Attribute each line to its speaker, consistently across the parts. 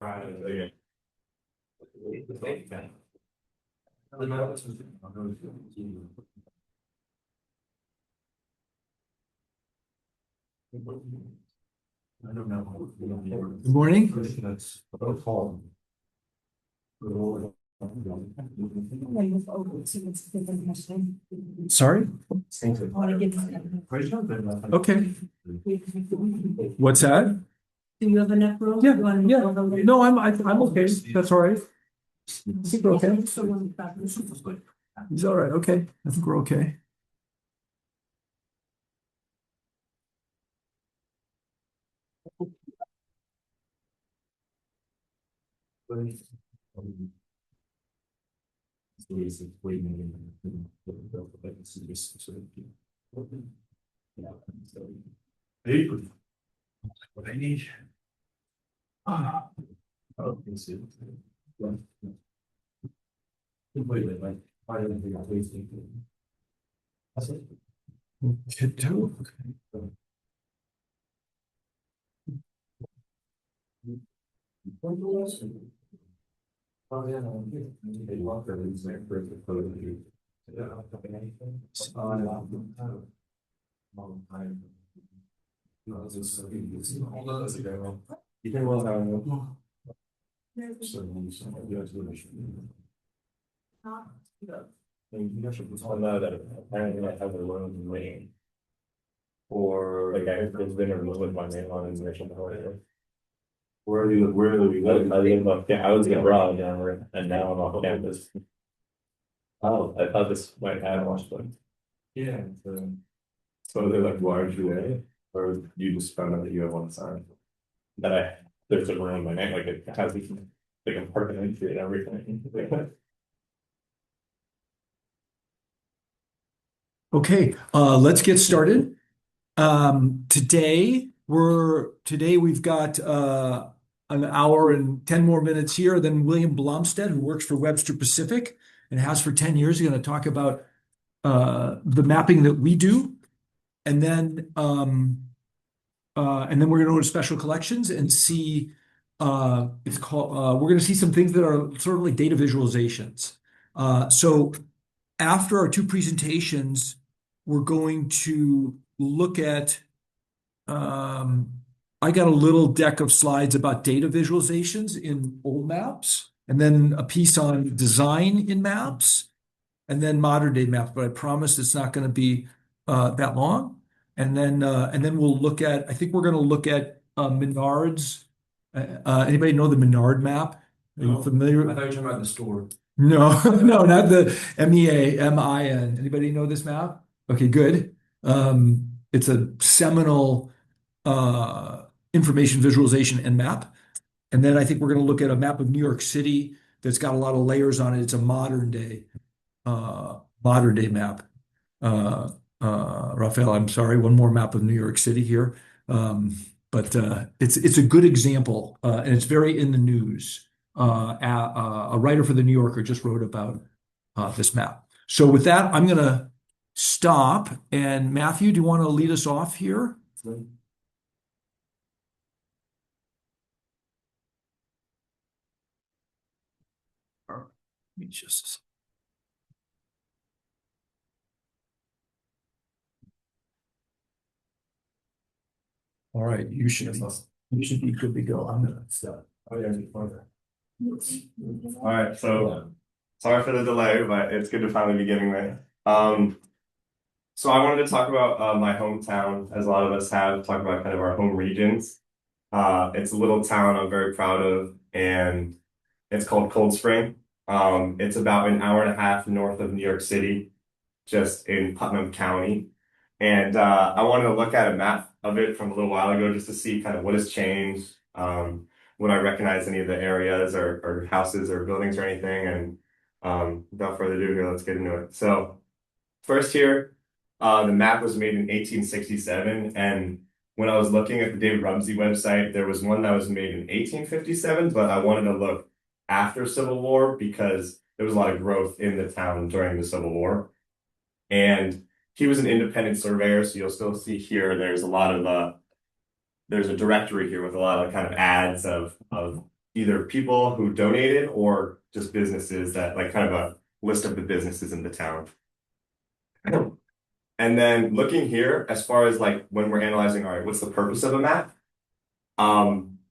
Speaker 1: Good morning. Sorry? Okay. What's that?
Speaker 2: Do you have enough room?
Speaker 1: Yeah,
Speaker 2: You wanna
Speaker 1: yeah.
Speaker 2: move over?
Speaker 1: No, I'm okay. That's all right. I think we're okay. He's all right. Okay. I think we're okay. What I need. Completely, like, I don't think I'll waste anything. That's it. Kid too. Okay. Oh, yeah, no, they walk over these like for the photo of you. Yeah, I don't think anything. Long time. No, it's just hold on, that's a guy. You can well have no. So you guys would. And you guys should find out that apparently I have a loan name. Or like I have been removed with my name on immigration. Where do you live? I live off, I was in abroad and now I'm off campus. Oh, I thought this might have one. Yeah. So they're like large today, or you just found out that you have one sign? That there's a room in my name, like it has like a parking entry and everything. Okay, let's get started. Today we've got an hour and 10 more minutes here. Then William Blomstedt, who works for Webster Pacific and has for 10 years, is going to talk about the mapping that we do, and then we're going to go to special collections and see. It's called. We're going to see some things that are sort of like data visualizations. So after our two presentations, we're going to look at. I got a little deck of slides about data visualizations in old maps, and then a piece on design in maps, and then modern day maps. But I promise it's not going to be that long. And then we'll look at. I think we're going to look at Menard's. Anybody know the Menard map? Are you familiar?
Speaker 3: I thought you were talking about the store.
Speaker 1: No, no, not the MEAMIN. Anybody know this map? Okay, good. It's a seminal information visualization and map. And then I think we're going to look at a map of New York City that's got a lot of layers on it. It's a modern day map. Raphael, I'm sorry, one more map of New York City here. But it's a good example, and it's very in the news. A writer for the New Yorker just wrote about this map. So with that, I'm going to stop. And Matthew, do you want to lead us off here? Let me just. All right, you should be good to go. I'm gonna stop.
Speaker 3: Oh yeah, all right, so sorry for the delay, but it's good to finally be getting there. So I wanted to talk about my hometown, as a lot of us have, talk about kind of our home regions. It's a little town I'm very proud of, and it's called Cold Spring. It's about an hour and a half north of New York City, just in Putnam County. And I wanted to look at a map of it from a little while ago just to see kind of what has changed, would I recognize any of the areas or houses or buildings or anything. And without further ado here, let's get into it. So first here, the map was made in 1867. And when I was looking at the David Rumsey website, there was one that was made in 1857, but I wanted to look after Civil War because there was a lot of growth in the town during the Civil War. And he was an independent surveyor, so you'll still see here there's a lot of there's a directory here with a lot of kind of ads of either people who donated or just businesses that like kind of a list of the businesses in the town. And then looking here, as far as like when we're analyzing, all right, what's the purpose of a map?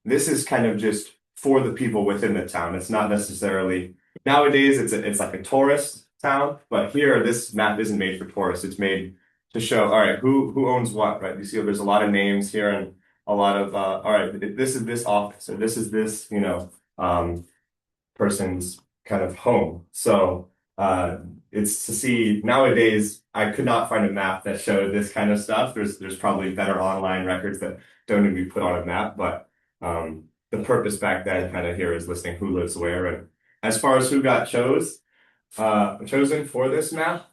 Speaker 3: This is kind of just for the people within the town. It's not necessarily nowadays it's like a tourist town, but here this map isn't made for tourists. It's made to show, all right, who owns what, right? You see there's a lot of names here and a lot of all right, this is this office or this is this, person's kind of home. So it's to see nowadays, I could not find a map that showed this kind of stuff. There's probably better online records that don't even be put on a map, but the purpose back then kind of here is listing who lives where. And as far as who got chosen for this map,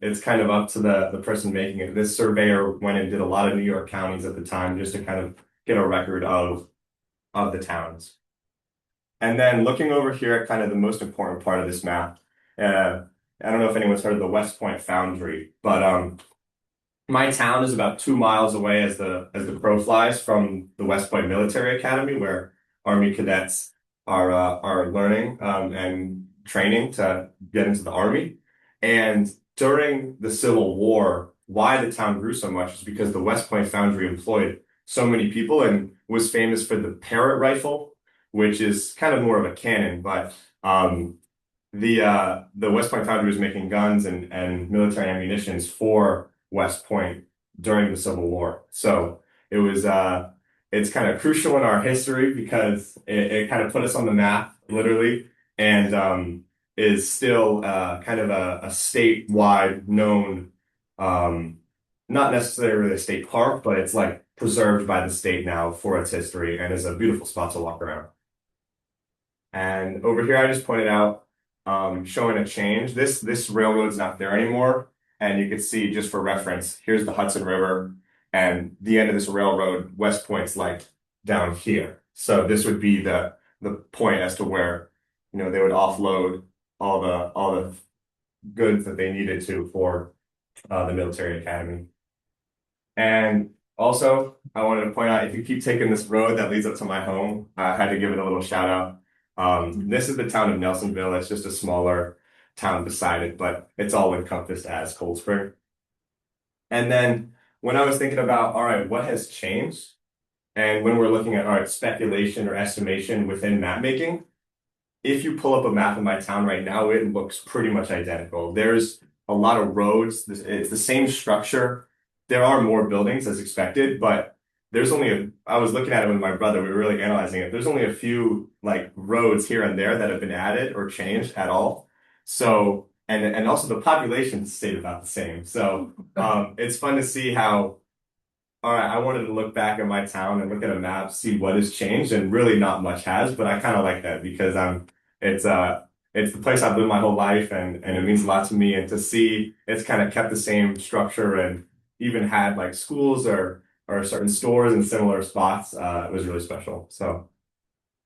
Speaker 3: it's kind of up to the person making it. This surveyor went and did a lot of New York counties at the time just to kind of get a record of the towns. And then looking over here at kind of the most important part of this map, I don't know if anyone's heard of the West Point Foundry, but my town is about 2 miles away as the crow flies from the West Point Military Academy, where Army cadets are learning and training to get into the Army. And during the Civil War, why the town grew so much is because the West Point Foundry employed so many people and was famous for the Parrott rifle, which is kind of more of a cannon, but the West Point Foundry was making guns and military ammunitions for West Point during the Civil War. So it was it's kind of crucial in our history because it kind of put us on the map, literally, and is still kind of a statewide known, not necessarily a state park, but it's like preserved by the state now for its history and is a beautiful spot to walk around. And over here, I just pointed out showing a change. This railroad's not there anymore. And you can see, just for reference, here's the Hudson River, and the end of this railroad, West Point's like down here. So this would be the point as to where, they would offload all the goods that they needed to for the military academy. And also, I wanted to point out, if you keep taking this road that leads up to my home, I had to give it a little shout out. This is the town of Nelsonville. It's just a smaller town beside it, but it's all encompassed as Cold Spring. And then when I was thinking about, all right, what has changed? And when we're looking at, all right, speculation or estimation within map making, if you pull up a map of my town right now, it looks pretty much identical. There's a lot of roads. It's the same structure. There are more buildings as expected, but there's only I was looking at it with my brother, we were really analyzing it. There's only a few like roads here and there that have been added or changed at all. So, and also the population stayed about the same. So, it's fun to see how, all right, I wanted to look back at my town and look at a map, see what has changed, and really not much has, but I kind of like that because it's the place I've lived my whole life and it means a lot to me. And to see it's kind of kept the same structure and even had like schools or certain stores in similar spots, it was really special. So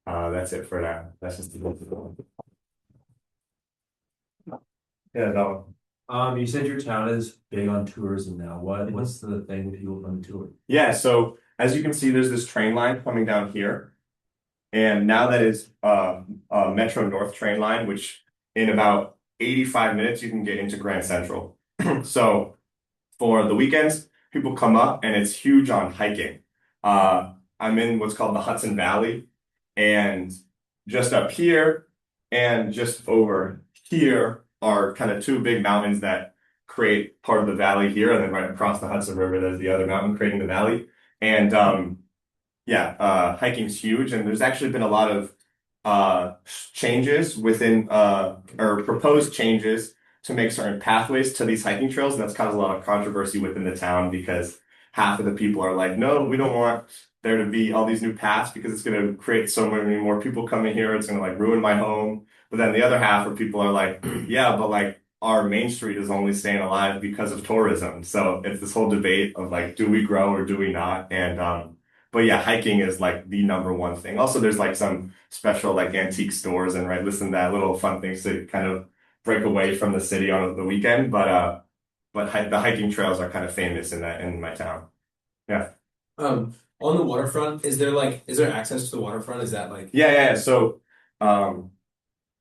Speaker 3: that's it for now. That's just the yeah, that one.
Speaker 2: You said your town is big on tourism now. What's the thing with people on tour?
Speaker 3: Yeah, so as you can see, there's this train line coming down here. And now that is a Metro North train line, which in about 85 minutes you can get into Grand Central. So for the weekends, people come up and it's huge on hiking. I'm in what's called the Hudson Valley, and just up here and just over here are kind of two big mountains that create part of the valley here, and then right across the Hudson River, there's the other mountain creating the valley. And yeah, hiking's huge, and there's actually been a lot of changes within or proposed changes to make certain pathways to these hiking trails, and that's caused a lot of controversy within the town because half of the people are like, no, we don't want there to be all these new paths because it's going to create so many more people coming here. It's going to like ruin my home. But then the other half of people are like, yeah, but like our main street is only staying alive because of tourism. So it's this whole debate of like, do we grow or do we not? And but yeah, hiking is like the number one thing. Also, there's like some special like antique stores and right, listen to that little fun things to kind of break away from the city on the weekend. But the hiking trails are kind of famous in my town. Yeah.
Speaker 4: On the waterfront, is there access to the waterfront? Is that like,
Speaker 3: Yeah. So, I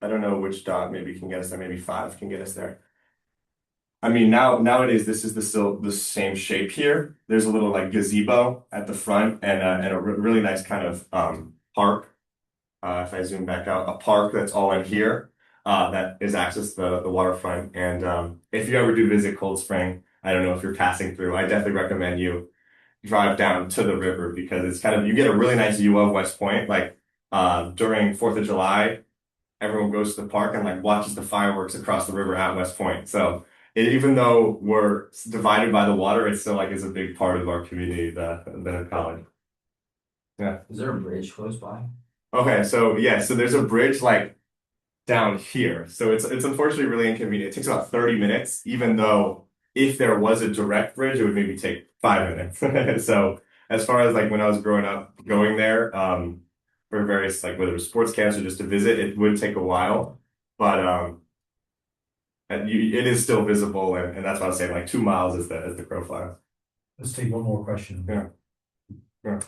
Speaker 3: don't know which dot maybe can get us there. Maybe five can get us there. I mean, nowadays this is still the same shape here. There's a little like gazebo at the front and a really nice kind of park. If I zoom back out, a park that's all in here that is access to the waterfront. And if you ever do visit Cold Spring, I don't know if you're passing through, I definitely recommend you drive down to the river because it's kind of you get a really nice view of West Point. Like during 4th of July, everyone goes to the park and like watches the fireworks across the river at West Point. So even though we're divided by the water, it still like is a big part of our community, the college. Yeah.
Speaker 2: Is there a bridge close by?
Speaker 3: Okay, so yeah, so there's a bridge like down here. So it's unfortunately really inconvenient. It takes about 30 minutes, even though if there was a direct bridge, it would maybe take 5 minutes. So as far as like when I was growing up, going there, for various like whether it was sports camps or just to visit, it would take a while. But it is still visible, and that's why I was saying like 2 miles as the crow flies.
Speaker 1: Let's take one more question.
Speaker 3: Yeah.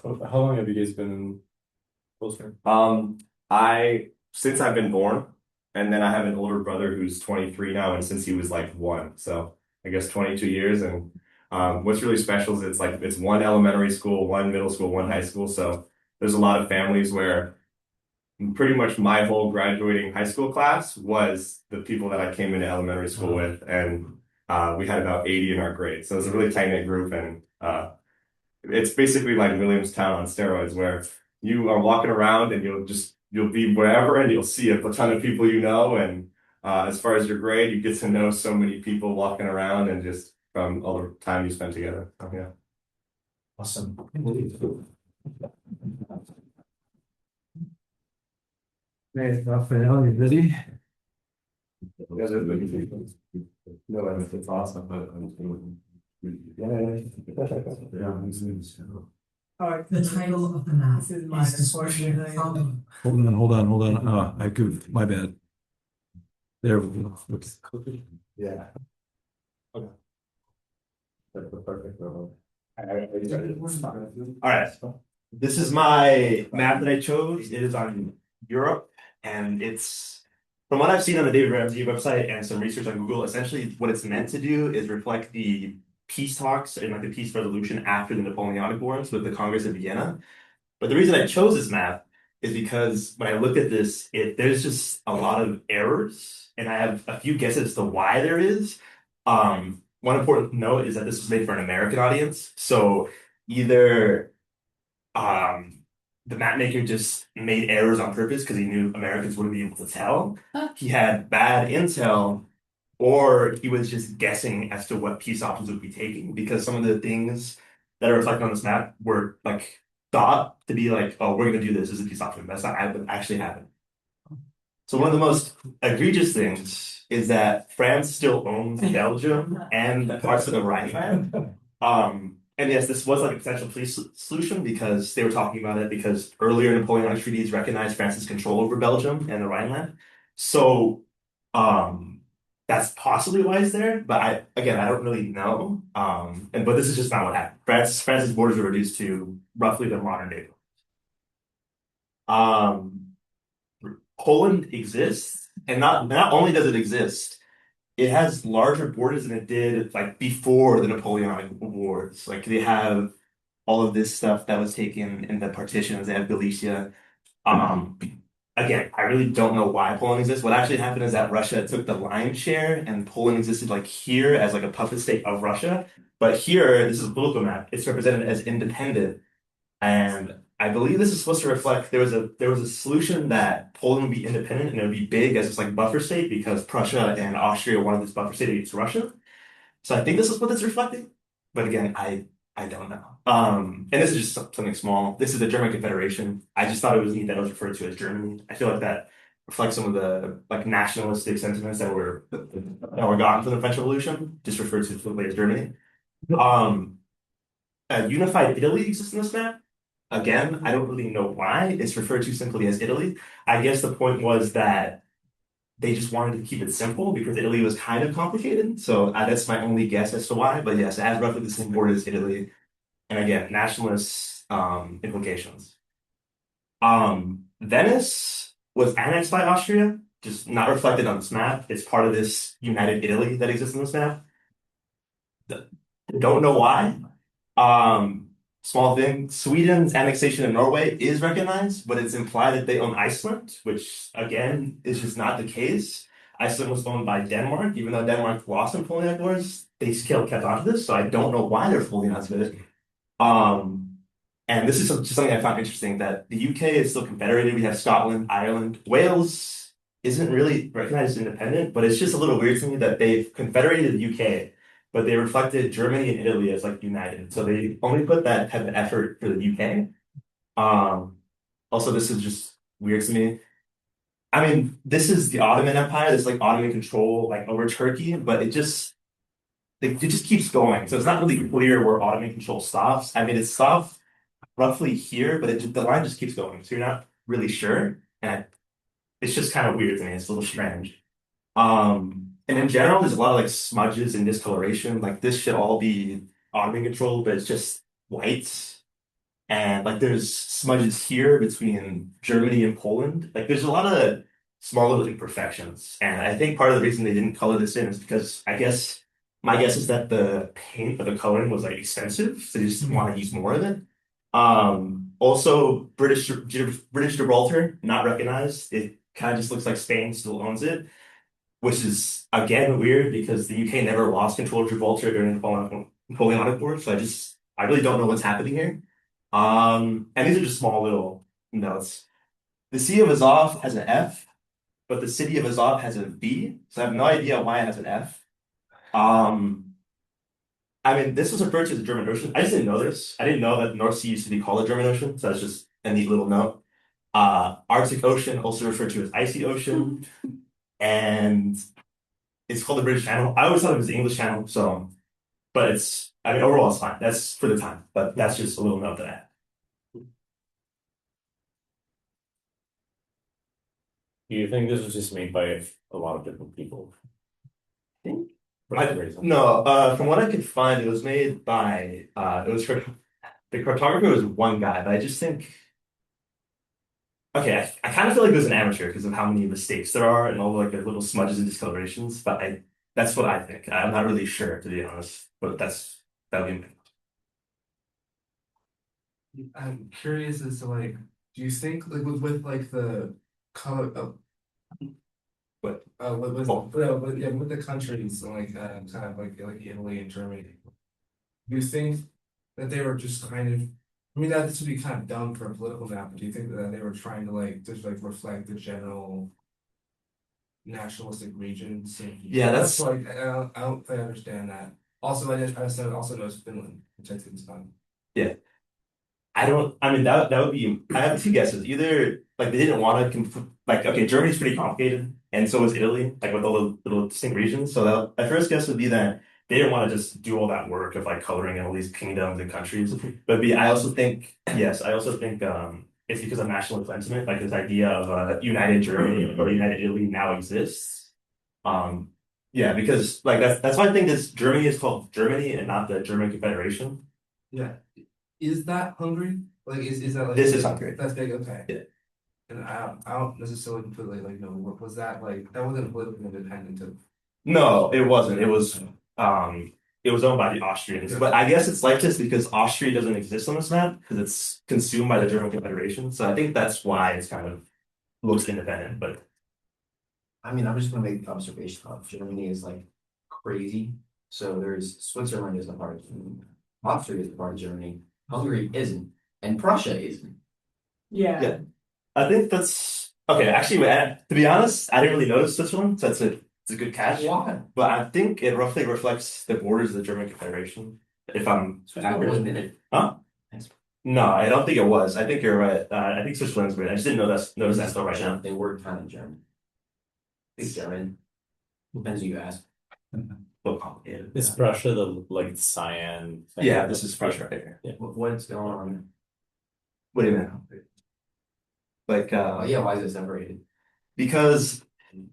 Speaker 4: how long have you guys been in Cold Spring?
Speaker 3: I since I've been born, and then I have an older brother who's 23 now, and since he was like one, so I guess 22 years. And what's really special is it's one elementary school, one middle school, one high school. So there's a lot of families where pretty much my whole graduating high school class was the people that I came into elementary school with, and we had about 80 in our grade. So it's a really tight knit group, and it's basically like Williamstown on steroids, where you are walking around and you'll be wherever and you'll see a ton of people you know. And as far as your grade, you get to know so many people walking around and just from all the time you spend together. So, yeah.
Speaker 1: Awesome. Hey, Raphael, you ready?
Speaker 3: No, it's awesome, but
Speaker 5: The title of the map is description following.
Speaker 1: Hold on. I goofed, my bad. There we go. Oops.
Speaker 3: yeah.
Speaker 4: Okay.
Speaker 3: That's the perfect level.
Speaker 6: All right. This is my map that I chose. It is on Europe, and it's from what I've seen on the David Ramsey website and some research on Google. Essentially, what it's meant to do is reflect the peace talks and like the peace resolution after the Napoleonic Wars with the Congress of Vienna. But the reason I chose this map is because when I looked at this, there's just a lot of errors, and I have a few guesses as to why there is. One important note is that this was made for an American audience, so either the map maker just made errors on purpose because he knew Americans wouldn't be able to tell. He had bad intel, or he was just guessing as to what peace options would be taking because some of the things that are reflected on this map were like thought to be like, oh, we're going to do this as a peace option. That's not what actually happened. So one of the most egregious things is that France still owns Belgium and parts of the Rhineland. And yes, this was like a potential peace solution because they were talking about it because earlier Napoleonic treaties recognized France's control over Belgium and the Rhineland. So that's possibly why it's there, but I don't really know. But this is just not what happened. France's borders were reduced to roughly their modern day. Poland exists, and not only does it exist, it has larger borders than it did like before the Napoleonic Wars. Like they have all of this stuff that was taken in the partitions. They have Galicia. Again, I really don't know why Poland exists. What actually happened is that Russia took the lion's share, and Poland existed like here as like a puppet state of Russia. But here, this is a political map. It's represented as independent, and I believe this is supposed to reflect there was a solution that Poland would be independent and it would be big as this like buffer state because Prussia and Austria wanted this buffer state against Russia. So I think this is what it's reflecting. But again, I don't know. And this is just something small. This is the German Confederation. I just thought it was neat that it was referred to as Germany. I feel like that reflects some of the like nationalistic sentiments that were gotten from the French Revolution, just referred to simply as Germany. A unified Italy exists in this map. Again, I don't really know why. It's referred to simply as Italy. I guess the point was that they just wanted to keep it simple because Italy was kind of complicated. So that's my only guess as to why. But yes, it has roughly the same border as Italy. and again, nationalist implications. Venice was annexed by Austria, just not reflected on this map. It's part of this United Italy that exists on this map. Don't know why. Small thing, Sweden's annexation of Norway is recognized, but it's implied that they own Iceland, which again is just not the case. Iceland was owned by Denmark, even though Denmark lost in Napoleonic Wars, they still kept on to this, so I don't know why they're holding on to it. And this is just something I found interesting that the UK is still confederated. We have Scotland, Ireland, Wales isn't really recognized as independent, but it's just a little weird to me that they've confederated the UK, but they reflected Germany and Italy as like united. So they only put that type of effort for the UK. Also, this is just weird to me. I mean, this is the Ottoman Empire, this like Ottoman control like over Turkey, but it just keeps going. So it's not really clear where Ottoman control stops. I mean, it stops roughly here, but the line just keeps going. So you're not really sure. And it's just kind of weird to me. It's a little strange. And in general, there's a lot of like smudges and discoloration. Like this should all be Ottoman control, but it's just white. And like there's smudges here between Germany and Poland. Like there's a lot of small little imperfections. And I think part of the reason they didn't color this in is because my guess is that the paint or the coloring was like expensive, so they just want to use more of it. Also British Gibraltar, not recognized. It kind of just looks like Spain still owns it, which is again weird because the UK never lost control of Gibraltar during the Napoleonic Wars. So I really don't know what's happening here. And these are just small little notes. The Sea of Azov has an F, but the city of Azov has a V. So I have no idea why it has an F. I mean, this was referred to as the German Ocean. I just didn't know this. I didn't know that the North Sea used to be called the German Ocean, so that's just a neat little note. Arctic Ocean, also referred to as Icy Ocean, and it's called the British Channel. I always thought it was the English Channel, so, but I mean, overall it's fine. That's for the time, but that's just a little note that I have.
Speaker 4: Do you think this was just made by a lot of different people?
Speaker 6: No, from what I could find, it was made by the cartographer was one guy, but I just think okay, I kind of feel like it was an amateur because of how many mistakes there are and all like the little smudges and discolorations, but that's what I think. I'm not really sure to be honest, but that would be
Speaker 7: I'm curious as to like, do you think like with like the color of
Speaker 6: What?
Speaker 7: with the countries like kind of like Italy and Germany, do you think that they were just kind of I mean that this would be kind of dumb for a political map, but do you think that they were trying to like just like reflect the general nationalistic regions?
Speaker 6: Yeah, that's
Speaker 7: like I don't quite understand that. Also, I also noticed Finland, which I think is fun.
Speaker 6: yeah. I mean that would be I have two guesses. Either like they didn't want to like okay, Germany's pretty complicated, and so is Italy, like with all the little distinct regions. So my first guess would be that they didn't want to just do all that work of like coloring in all these kingdoms and countries. But I also think yes, I also think it's because of national sentiment, like this idea of a united Germany or united Italy now exists. Yeah, because like that's why I think this Germany is called Germany and not the German Confederation.
Speaker 7: Yeah. Is that Hungary? Like, is that like
Speaker 6: This is Hungary.
Speaker 7: That's big, okay.
Speaker 6: Yeah.
Speaker 7: And I don't necessarily completely like know what was that like? That wasn't politically independent of.
Speaker 6: No, it wasn't. It was owned by the Austrians. But I guess it's like this because Austria doesn't exist on this map because it's consumed by the German Confederation. So I think that's why it's kind of looks independent. But
Speaker 8: I mean, I'm just gonna make the observation of Germany is like crazy. So there's Switzerland is a part of Germany, Austria is a part of Germany, Hungary isn't, and Prussia isn't.
Speaker 6: yeah, I think that's okay. Actually, to be honest, I didn't really notice Switzerland, so it's a good catch.
Speaker 8: Why?
Speaker 6: But I think it roughly reflects the borders of the German Confederation. If I'm
Speaker 8: Switzerland wasn't in it.
Speaker 6: Huh? No, I don't think it was. I think you're right. I think Switzerland's weird. I just didn't notice that still right now.
Speaker 8: They were kind of German. Big German. Depends who you ask.
Speaker 6: A little complicated.
Speaker 4: Is Prussia the like cyan thing?
Speaker 6: Yeah, this is Prussia right here.
Speaker 8: What's going on?
Speaker 6: What do you mean? Like,
Speaker 8: Yeah, why is it separated?
Speaker 6: because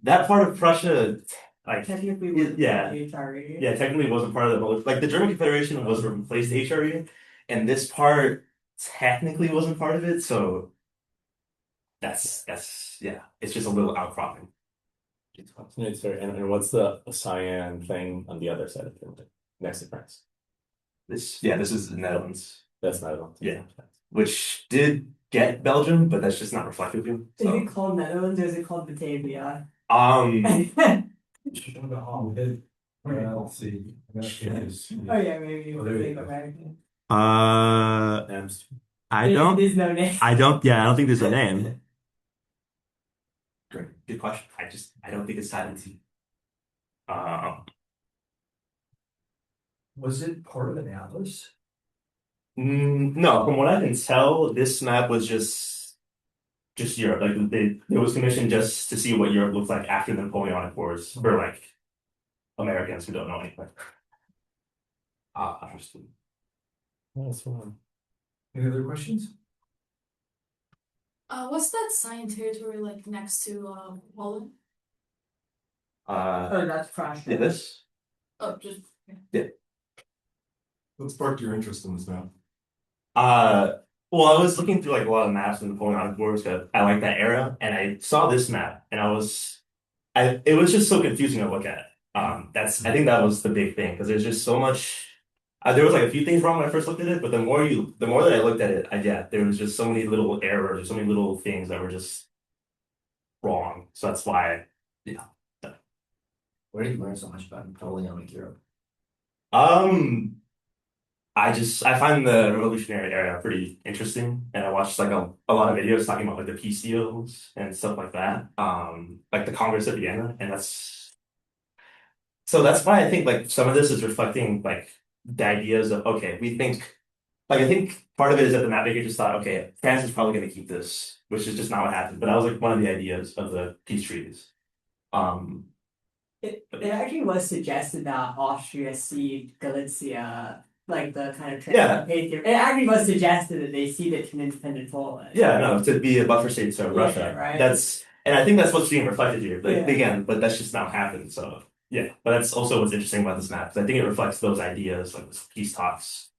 Speaker 6: that part of Prussia, like,
Speaker 9: Technically,
Speaker 6: yeah,
Speaker 9: HRE.
Speaker 6: yeah, technically wasn't part of the like the German Confederation was replaced HRE, and this part technically wasn't part of it, so that's yeah, it's just a little outcropping.
Speaker 4: It's very, and what's the cyan thing on the other side of Finland, next to France?
Speaker 6: This is the Netherlands,
Speaker 4: That's not on.
Speaker 6: Yeah. which did get Belgium, but that's just not reflective of him.
Speaker 9: Is
Speaker 6: So,
Speaker 9: it called Netherlands or is it called Batavia?
Speaker 7: Let's see.
Speaker 9: Oh yeah, maybe it
Speaker 7: Oh,
Speaker 9: was
Speaker 7: there you
Speaker 9: like
Speaker 7: go.
Speaker 9: American.
Speaker 6: I don't,
Speaker 9: There's no name.
Speaker 6: I don't, yeah, I don't think there's a name. Great, good question. I don't think it's silent.
Speaker 1: Was it part of an atlas?
Speaker 6: No, from what I can tell, this map was just Europe. Like it was commissioned just to see what Europe looked like after the Napoleonic Wars for like Americans who don't know anything. Interesting.
Speaker 4: That's fine.
Speaker 1: Any other questions?
Speaker 10: What's that sign territory like next to Poland?
Speaker 9: Oh, that's Prussia.
Speaker 6: Yeah, this.
Speaker 10: Oh, just
Speaker 7: What sparked your interest in this map?
Speaker 6: Well, I was looking through like a lot of maps in the Napoleonic Wars because I like that era, and I saw this map, and it was just so confusing to look at. I think that was the big thing because there's just so much. There was like a few things wrong when I first looked at it, but the more that I looked at it, there was just so many little errors, or so many little things that were just wrong. So that's why, yeah.
Speaker 8: Where did you learn so much about Napoleonic Europe?
Speaker 6: I find the Revolutionary era pretty interesting, and I watched like a lot of videos talking about like the peace deals and stuff like that. Like the Congress of Vienna, and that's why I think like some of this is reflecting like the ideas of okay, we think like I think part of it is that the mapmaker just thought okay, France is probably going to keep this, which is just not what happened. But that was like one of the ideas of the peace treaties.
Speaker 9: It actually was suggested that Austria cede Galicia, like the kind of
Speaker 6: Yeah.
Speaker 9: It actually was suggested that they cede it to an independent Poland.
Speaker 6: Yeah, no, to be a buffer state to
Speaker 9: Yeah,
Speaker 6: Russia.
Speaker 9: right.
Speaker 6: And I think that's what's being reflected here. But
Speaker 9: Yeah.
Speaker 6: again, but that's just not happened. So yeah, but that's also what's interesting about this map. 'Cause I think it reflects those ideas, like this peace talks.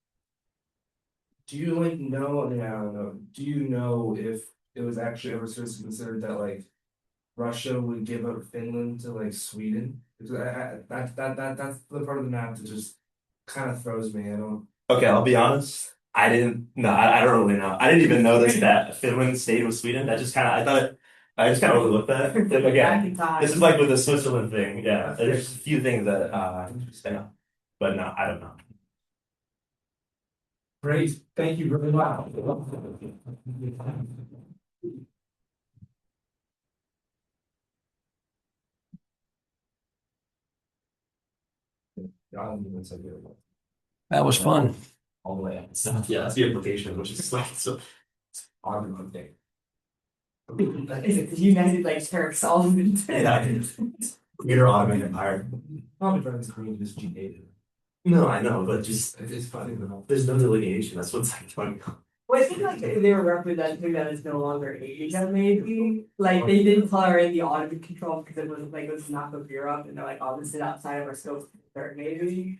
Speaker 7: Do you like know? I mean, I don't know. Do you know if it was actually ever seriously considered that like Russia would give up Finland to like Sweden? Because that's the part of the map that just kind of throws me. I don't.
Speaker 6: Okay, I'll be honest. I didn't. No, I don't really know. I didn't even notice that Finland stayed with Sweden. I just kind of overlooked that. Like,
Speaker 9: Back
Speaker 6: again,
Speaker 9: in time.
Speaker 6: this is like with the Switzerland thing. Yeah, there's a few things that yeah. But no, I don't know.
Speaker 1: Great, thank you very much.
Speaker 7: I don't even say good.
Speaker 1: That was fun.
Speaker 8: All the way up.
Speaker 6: Yeah, that's the implication, which is like so.
Speaker 7: Argument thing.
Speaker 9: Is it the United like Turk Solomon?
Speaker 6: Yeah, Greater Ottoman Empire.
Speaker 7: Probably Brandon's Green just G8.
Speaker 6: No, I know, but just
Speaker 7: It's funny though.
Speaker 6: there's no delineation. That's what's like funny.
Speaker 9: Well, I think like they were representing that it's no longer Asia, maybe. Like they didn't tolerate the Ottoman control because it wasn't like it was enough of Europe, and they're like, oh, this is outside of our scope, maybe.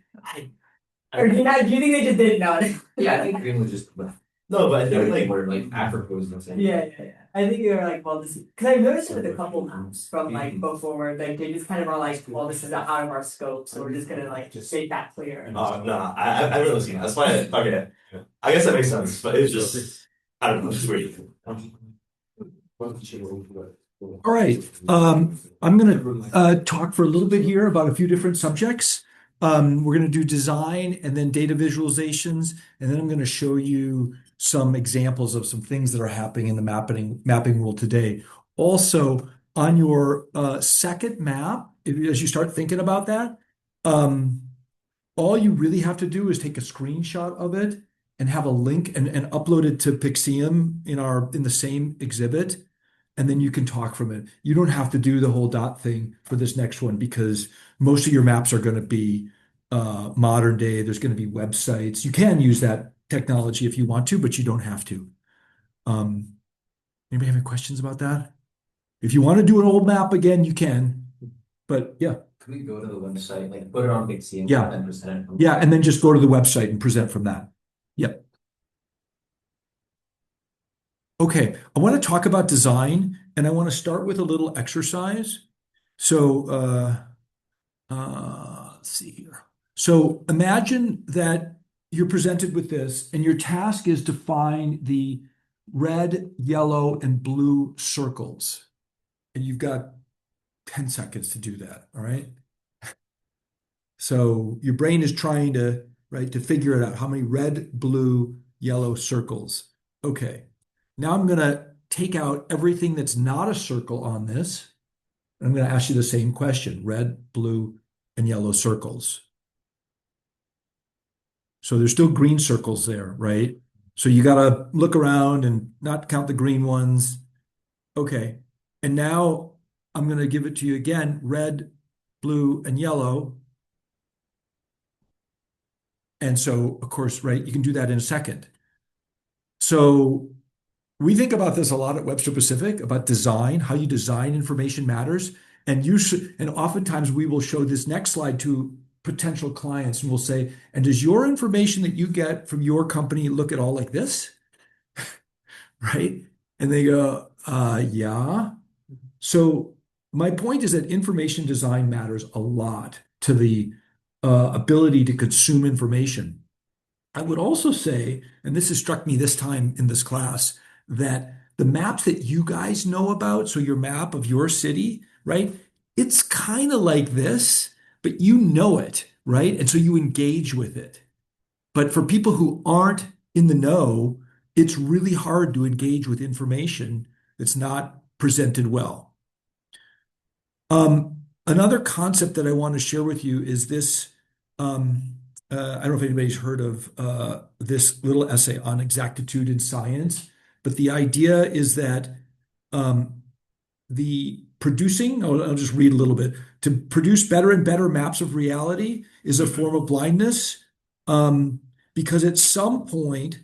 Speaker 9: Or do you think they just didn't know?
Speaker 8: Yeah, I think Green was just
Speaker 6: No, but I think
Speaker 8: everything
Speaker 6: like
Speaker 8: where like Africa was the same.
Speaker 9: Yeah. I think they were like, well, this because I've noticed it with a couple maps from like before, like they just kind of are like, well, this is out of our scope, so we're just gonna like just make that clear.
Speaker 6: no, I really seen that. That's why. Okay, I guess that makes sense. But it's just I don't know, it's just weird.
Speaker 1: All right, I'm gonna talk for a little bit here about a few different subjects. We're gonna do design and then data visualizations, and then I'm gonna show you some examples of some things that are happening in the mapping world today. Also, on your second map, as you start thinking about that, all you really have to do is take a screenshot of it and have a link and upload it to Pixium in the same exhibit, and then you can talk from it. You don't have to do the whole dot thing for this next one because most of your maps are going to be modern day. There's going to be websites. You can use that technology if you want to, but you don't have to. Anybody have any questions about that? If you want to do an old map again, you can. But yeah.
Speaker 8: Can we go to the website, like put it on Pixie and
Speaker 1: Yeah.
Speaker 8: then present it?
Speaker 1: Yeah, and then just go to the website and present from that. Yep. Okay, I want to talk about design and I want to start with a little exercise. So, let's see here. So imagine that you're presented with this and your task is to find the red, yellow, and blue circles. And you've got 10 seconds to do that, all right? So your brain is trying to, right, to figure it out. How many red, blue, yellow circles? Okay. Now I'm going to take out everything that's not a circle on this. I'm going to ask you the same question, red, blue, and yellow circles. So there's still green circles there, right? So you got to look around and not count the green ones. Okay. And now I'm going to give it to you again, red, blue, and yellow. And so, of course, right, you can do that in a second. So we think about this a lot at Webster Pacific, about design, how you design information matters. And and oftentimes we will show this next slide to potential clients and we'll say, and does your information that you get from your company look at all like this? Right? And they go, yeah. So my point is that information design matters a lot to the ability to consume information. I would also say, and this has struck me this time in this class, that the maps that you guys know about, so your map of your city, right? It's kind of like this, but you know it, right? And so you engage with it. But for people who aren't in the know, it's really hard to engage with information that's not presented well. Another concept that I want to share with you is this. I don't know if anybody's heard of this little essay on exactitude in science, but the idea is that the producing, I'll just read a little bit, to produce better and better maps of reality is a form of blindness, because at some point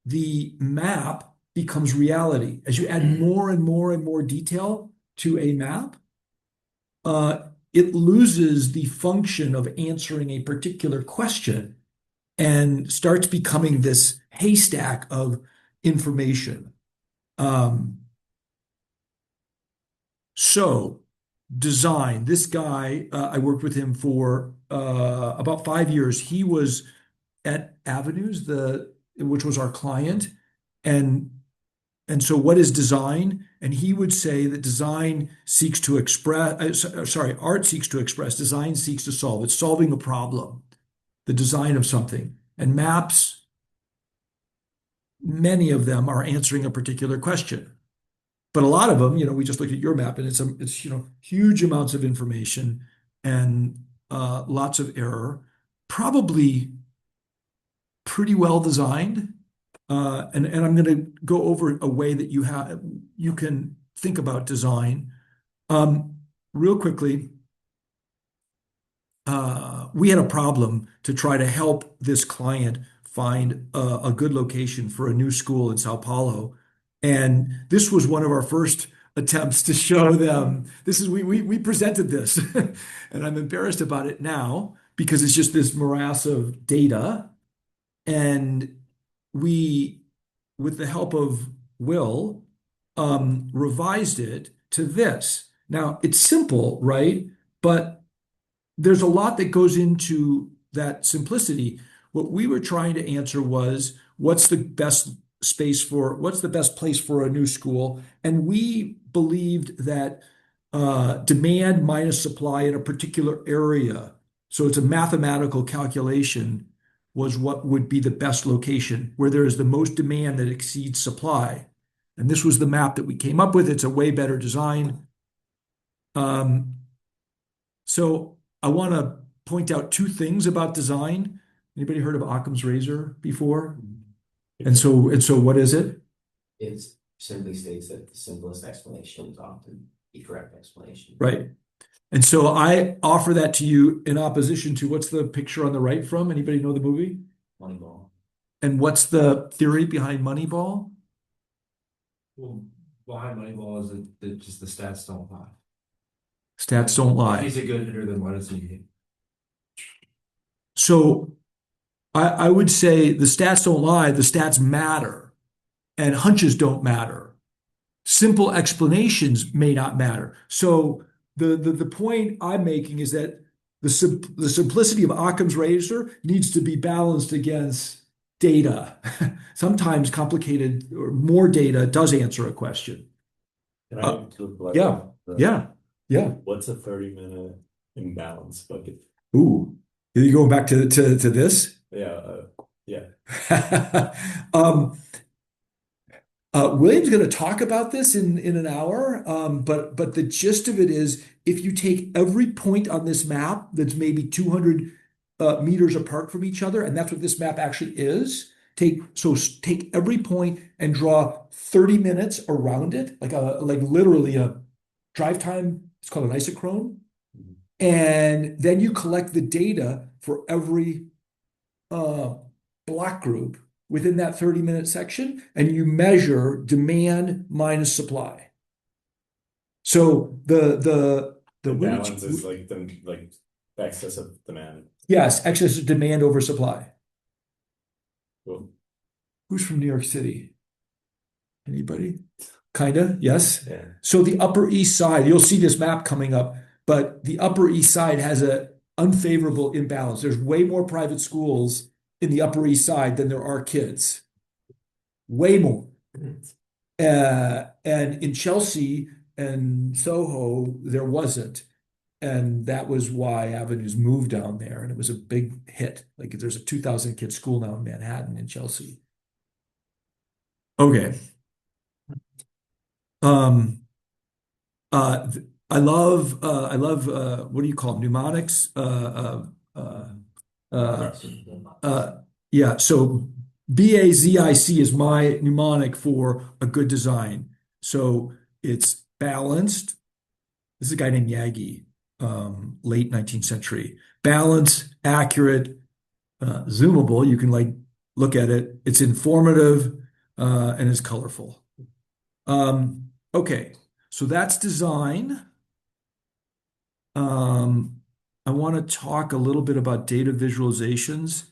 Speaker 1: the map becomes reality. As you add more and more and more detail to a map, it loses the function of answering a particular question and starts becoming this haystack of information. So design, this guy, I worked with him for about 5 years. He was at Avenues, which was our client. And so what is design? And he would say that design seeks to express, art seeks to express, design seeks to solve. It's solving a problem, the design of something. And maps, many of them are answering a particular question. But a lot of them, we just looked at your map and it's huge amounts of information and lots of error, probably pretty well designed. And I'm going to go over a way that you can think about design. Real quickly, we had a problem to try to help this client find a good location for a new school in Sao Paulo. And this was one of our first attempts to show them, we presented this, and I'm embarrassed about it now because it's just this morass of data. And we, with the help of Will, revised it to this. Now, it's simple, right? But there's a lot that goes into that simplicity. What we were trying to answer was, what's the best place for a new school? And we believed that demand minus supply in a particular area, so it's a mathematical calculation, was what would be the best location, where there is the most demand that exceeds supply. And this was the map that we came up with. It's a way better design. So I want to point out two things about design. Anybody heard of Occam's razor before? And so what is it?
Speaker 8: It simply states that the simplest explanation is often the correct explanation.
Speaker 1: Right. And so I offer that to you in opposition to, what's the picture on the right from? Anybody know the movie?
Speaker 8: Moneyball.
Speaker 1: And what's the theory behind Moneyball?
Speaker 2: Well, behind Moneyball is that just the stats don't lie.
Speaker 1: Stats don't
Speaker 2: If
Speaker 1: lie.
Speaker 2: he's a good hitter, then why does he?
Speaker 1: So I would say the stats don't lie, the stats matter. and hunches don't matter. Simple explanations may not matter. So the point I'm making is that the simplicity of Occam's razor needs to be balanced against data. Sometimes complicated or more data does answer a question.
Speaker 4: Can
Speaker 1: Uh,
Speaker 4: I look like
Speaker 1: yeah.
Speaker 4: the-
Speaker 1: Yeah.
Speaker 4: What's a 30-minute imbalance bucket?
Speaker 1: Ooh, are you going back to this?
Speaker 4: Yeah, yeah.
Speaker 1: Um, William's going to talk about this in an hour, but the gist of it is if you take every point on this map that's maybe 200 meters apart from each other, and that's what this map actually is. Take every point and draw 30 minutes around it, like literally a drive time. It's called an isochrone, and then you collect the data for every block group within that 30-minute section, and you measure demand minus supply. So
Speaker 4: The balance is like the excess of demand.
Speaker 1: yes, excess of demand over supply.
Speaker 4: Cool.
Speaker 1: Who's from New York City? Anybody? Kinda, yes.
Speaker 4: Yeah.
Speaker 1: So the Upper East Side, you'll see this map coming up, but the Upper East Side has a unfavorable imbalance. There's way more private schools in the Upper East Side than there are kids. Way more. And in Chelsea and Soho, there wasn't. And that was why Avenues moved down there. And it was a big hit. Like there's a 2,000 kid school now in Manhattan and Chelsea. Okay. Um, I love what do you call it? Mnemonics? Uh, yeah, so BAZIC is my mnemonic for a good design. So it's balanced. This is a guy named Yagi, late 19th century. Balanced, accurate, zoomable. You can like look at it. It's informative, and it's colorful. Okay, so that's design. I want to talk a little bit about data visualizations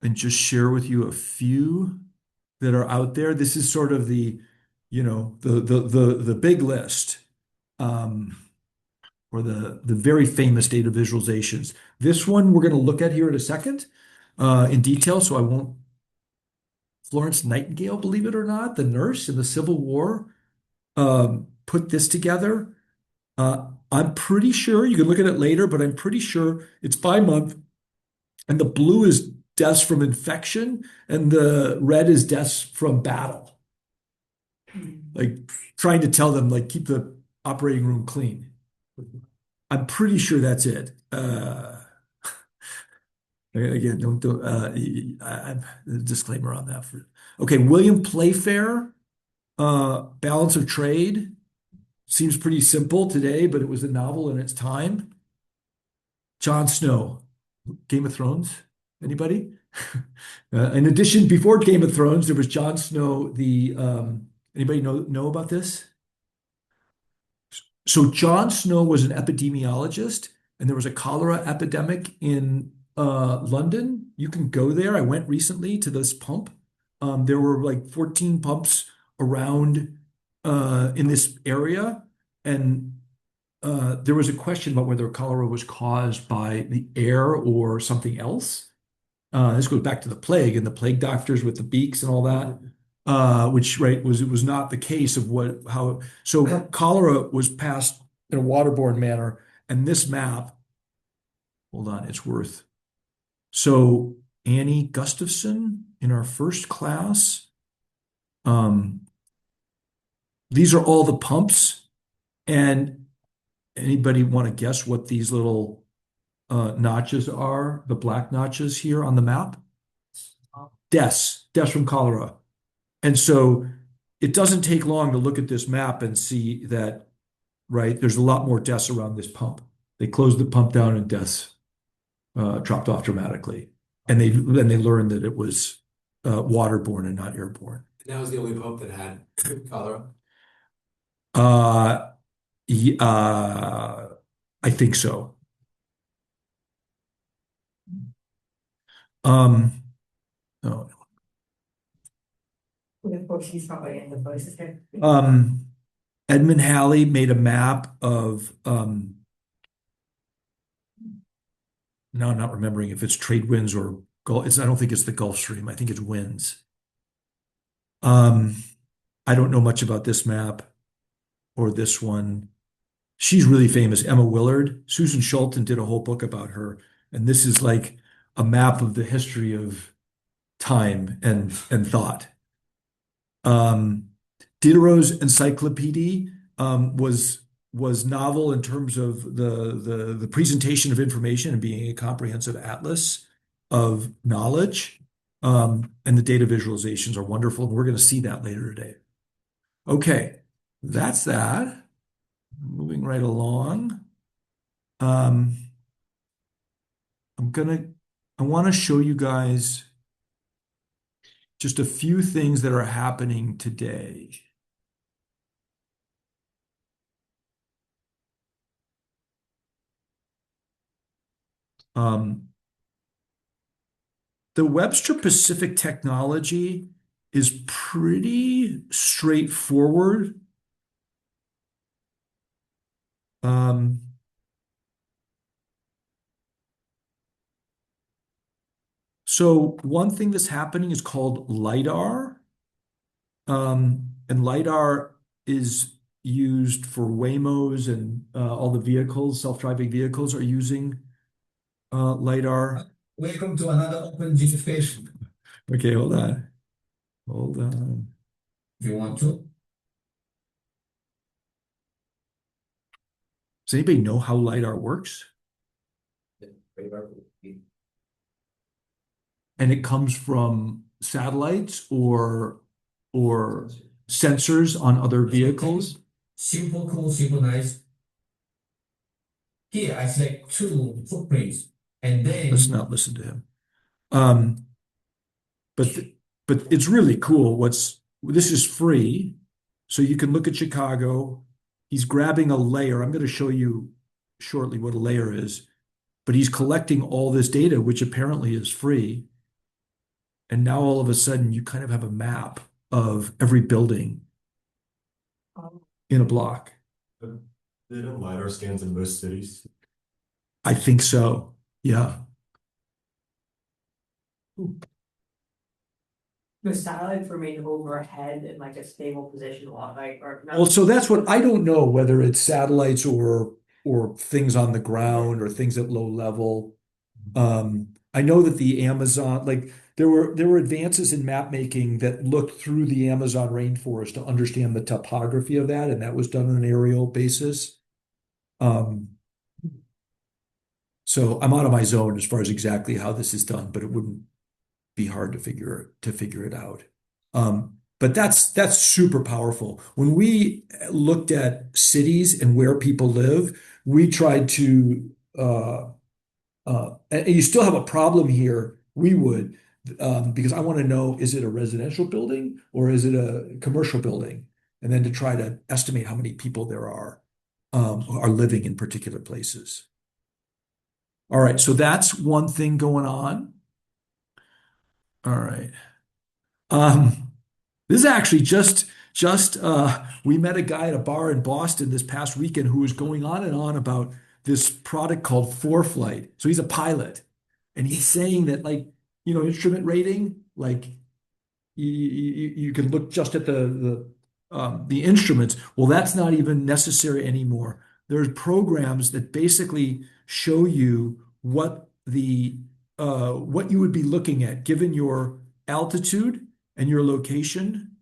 Speaker 1: and just share with you a few that are out there. This is sort of the, the big list, or the very famous data visualizations. This one we're going to look at here in a second, in detail. So I won't. Florence Nightingale, believe it or not, the nurse in the Civil War, put this together. I'm pretty sure you can look at it later, but I'm pretty sure it's by month. And the blue is deaths from infection, and the red is deaths from battle. Like trying to tell them, like, keep the operating room clean. I'm pretty sure that's it. Again, don't do. A disclaimer on that. Okay, William Playfair, Balance of Trade. Seems pretty simple today, but it was a novel in its time. Jon Snow, Game of Thrones. Anybody? In addition, before Game of Thrones, there was Jon Snow. Anybody know about this? So Jon Snow was an epidemiologist, and there was a cholera epidemic in London. You can go there. I went recently to this pump. There were like 14 pumps around in this area, and there was a question about whether cholera was caused by the air or something else. This goes back to the plague and the plague doctors with the beaks and all that, which right was not the case of how. So cholera was passed in a waterborne manner, and this map. Hold on, it's worth. So Annie Gustafson in our first class. These are all the pumps, and anybody want to guess what these little notches are? The black notches here on the map? Deaths from cholera. And so it doesn't take long to look at this map and see that, right, there's a lot more deaths around this pump. They closed the pump down and deaths dropped off dramatically. And then they learned that it was waterborne and not airborne.
Speaker 7: That was the only pump that had cholera.
Speaker 1: I think so. Oh.
Speaker 9: Well, he's probably in the places here.
Speaker 1: Edmund Halley made a map of now I'm not remembering if it's trade winds or Gulf. I don't think it's the Gulf Stream. I think it's winds. I don't know much about this map or this one. She's really famous, Emma Willard. Susan Schulten did a whole book about her, and this is like a map of the history of time and thought. Diderot's Encyclopédie was novel in terms of the presentation of information and being a comprehensive atlas of knowledge. And the data visualizations are wonderful, and we're going to see that later today. Okay, that's that. Moving right along. I want to show you guys just a few things that are happening today. The Webster Pacific technology is pretty straightforward. So one thing that's happening is called LiDAR. And LiDAR is used for Waymos and all the vehicles, self-driving vehicles are using LiDAR.
Speaker 5: Welcome to another open station.
Speaker 1: Okay, hold on. Hold on.
Speaker 5: If you want to.
Speaker 1: Does anybody know how LiDAR works? And it comes from satellites or sensors on other vehicles?
Speaker 5: Simple, cool, simple, nice. Here I select two footprints and then
Speaker 1: Let's not listen to him. But it's really cool. This is free, so you can look at Chicago. He's grabbing a layer. I'm going to show you shortly what a layer is, but he's collecting all this data, which apparently is free. And now all of a sudden you kind of have a map of every building in a block.
Speaker 2: They don't LiDAR scans in most cities.
Speaker 1: I think so. Yeah.
Speaker 9: The satellites remain overhead in like a stable position while like or no.
Speaker 1: Well, so that's what I don't know whether it's satellites or things on the ground or things at low level. I know that the Amazon, like there were advances in map making that looked through the Amazon rainforest to understand the topography of that, and that was done on an aerial basis. So I'm out of my zone as far as exactly how this is done, but it wouldn't be hard to figure it out. But that's super powerful. When we looked at cities and where people live, we tried to and you still have a problem here. We would because I want to know, is it a residential building or is it a commercial building? And then to try to estimate how many people there are living in particular places. All right, so that's one thing going on. All right. This is actually just we met a guy at a bar in Boston this past weekend who was going on and on about this product called ForeFlight. So he's a pilot, and he's saying that instrument rating, like you can look just at the instruments. Well, that's not even necessary anymore. There's programs that basically show you what you would be looking at given your altitude and your location.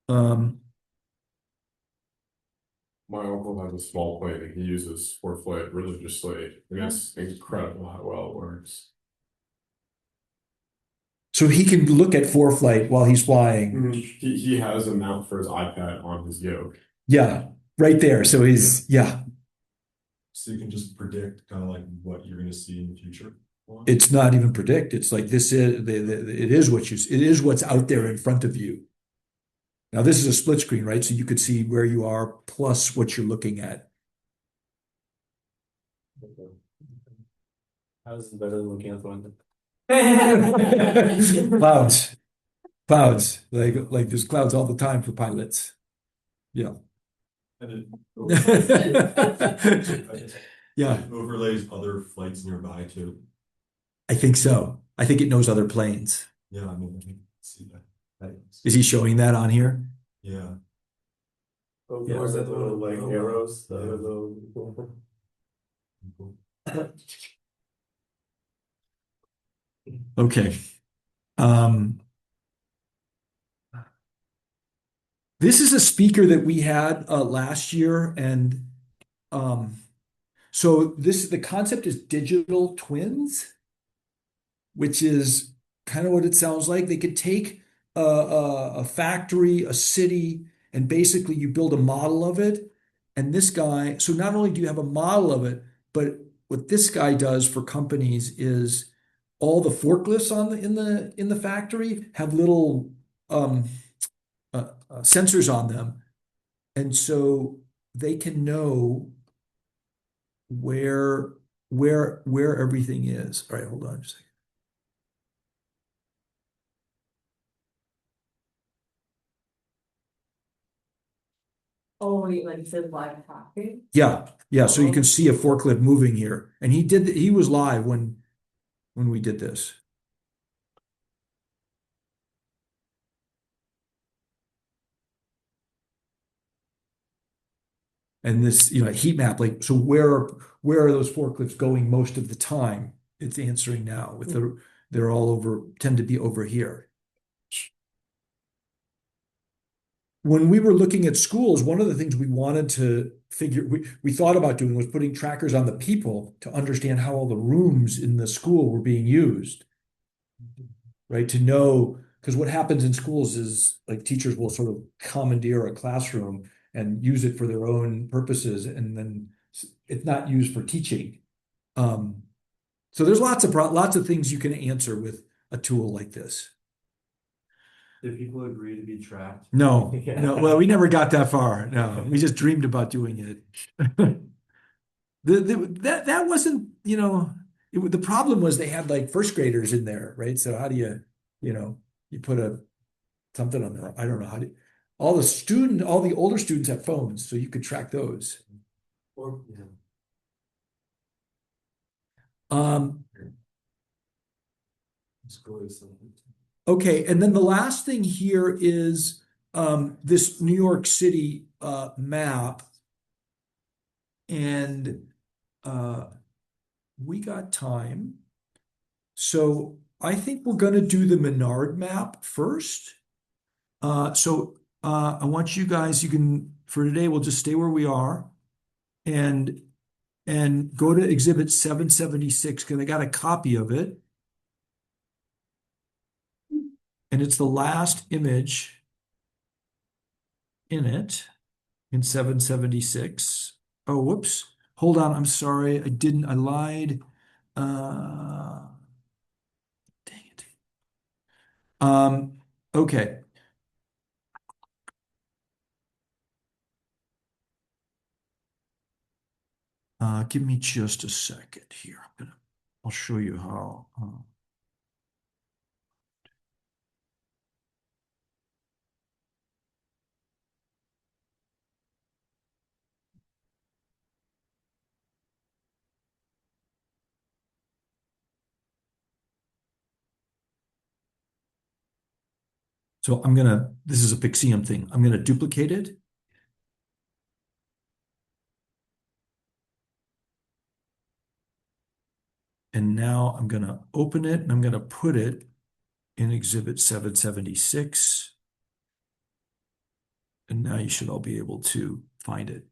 Speaker 11: My uncle has a small plane and he uses ForeFlight religiously. And it's incredible how well it works.
Speaker 1: So he can look at ForeFlight while he's flying.
Speaker 11: He has a mount for his iPad on his yoke.
Speaker 1: Yeah, right there. So yeah.
Speaker 2: So you can just predict kind of like what you're going to see in the future.
Speaker 1: It's not even predict. It's like this is it is what's out there in front of you. Now this is a split screen, right? So you could see where you are plus what you're looking at.
Speaker 4: How is it better than looking at the window?
Speaker 1: Clouds. Clouds, like there's clouds all the time for pilots. Yeah.
Speaker 11: And
Speaker 1: Yeah,
Speaker 11: it overlays other flights nearby too.
Speaker 1: I think so. I think it knows other planes.
Speaker 11: Yeah, I mean, I can see that.
Speaker 1: Is he showing that on here?
Speaker 11: Yeah.
Speaker 4: Oh,
Speaker 1: Yeah.
Speaker 4: or is that the little like arrows, the
Speaker 11: Yeah.
Speaker 4: little.
Speaker 1: Okay. Um, this is a speaker that we had last year, and so the concept is digital twins, which is kind of what it sounds like. They could take a factory, a city, and basically you build a model of it. And this guy, so not only do you have a model of it, but what this guy does for companies is all the forklifts in the factory have little um, sensors on them, and so they can know where where everything is. All right, hold on just a second.
Speaker 9: Oh, wait, like it says live tracking.
Speaker 1: Yeah, yeah. So you can see a forklift moving here, and he was live when we did this. And this, heat map, like, so where are those forklifts going most of the time? It's answering now with they're all tend to be over here. When we were looking at schools, one of the things we wanted to we thought about doing was putting trackers on the people to understand how all the rooms in the school were being used. Right? To know, because what happens in schools is like teachers will sort of commandeer a classroom and use it for their own purposes, and then it's not used for teaching. So there's lots of things you can answer with a tool like this.
Speaker 2: Did people agree to be tracked?
Speaker 1: No,
Speaker 4: Yeah.
Speaker 1: no. Well, we never got that far. No, we just dreamed about doing it. That wasn't, the problem was they had like first graders in there, right? So how do you put something on there? I don't know how to. All the older students have phones, so you could track those.
Speaker 2: Or, yeah.
Speaker 1: Um,
Speaker 11: School is something.
Speaker 1: okay, and then the last thing here is this New York City map, and we got time. So I think we're going to do the Menard map first. I want you guys, for today, we'll just stay where we are and go to exhibit 776 because I got a copy of it. And it's the last image in it in 776. Oh, whoops. Hold on. I'm sorry. I lied. Dang it. Okay. Give me just a second here. I'll show you how. So this is a Pixium thing. I'm gonna duplicate it. And now I'm gonna open it and I'm gonna put it in exhibit 776. And now you should all be able to find it.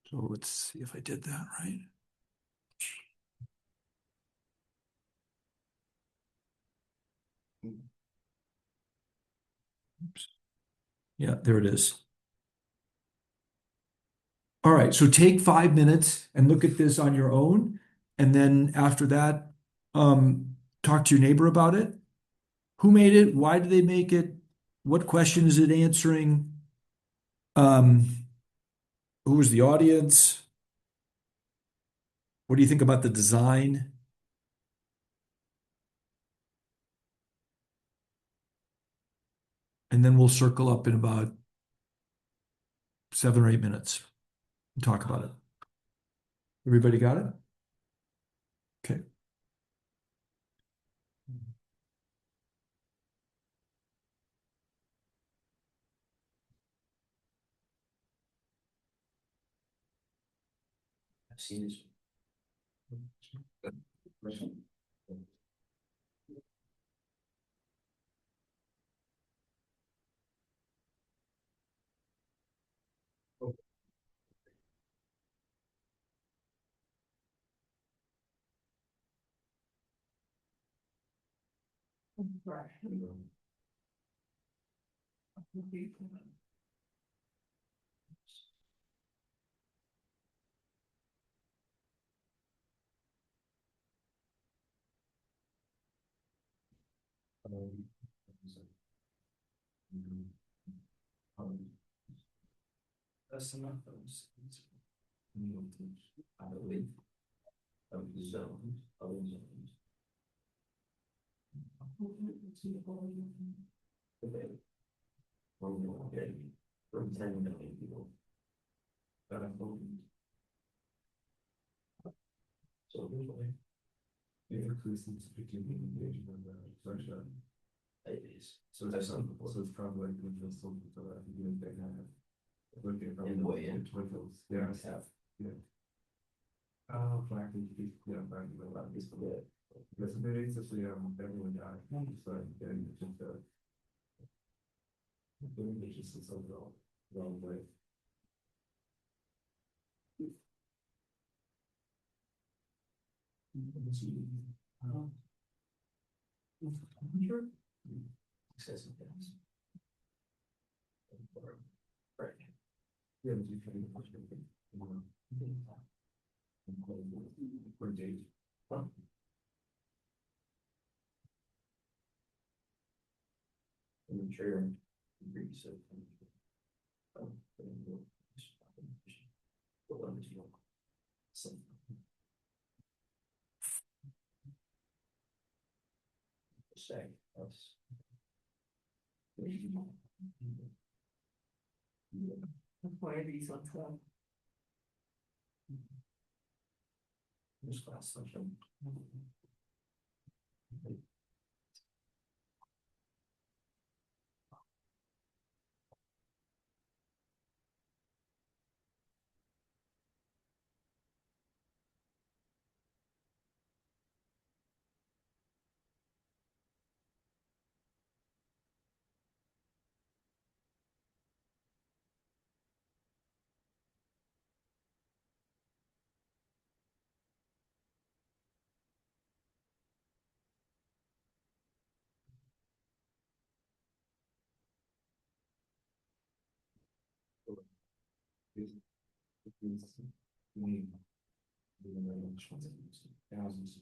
Speaker 1: So let's see if I did that right. Oops. Yeah, there it is. All right, so take 5 minutes and look at this on your own. And then after that, talk to your neighbor about it. Who made it? Why did they make it? What question is it answering? Who was the audience? What do you think about the design? And then we'll circle up in about 7 or 8 minutes and talk about it. Everybody got it? Okay.
Speaker 8: I've seen this. That's enough of those. I believe. Of the zones, other zones. Okay. 1 million, from 10 million people. That I'm voting. So usually. The increase in speaking engagement pressure. It is. So that's something. So it's probably like just something that I think they have. In the way in. Yeah. Yeah. Flagging, yeah, flagging a lot of this, yeah. Because there is actually everyone died. So then it's just it's just so wrong way. Sure. Excessive gas. Right. Yeah, but you can push it. For days. I'm sure. Say us.
Speaker 9: Why are these ones go?
Speaker 8: Just last session. Thousands.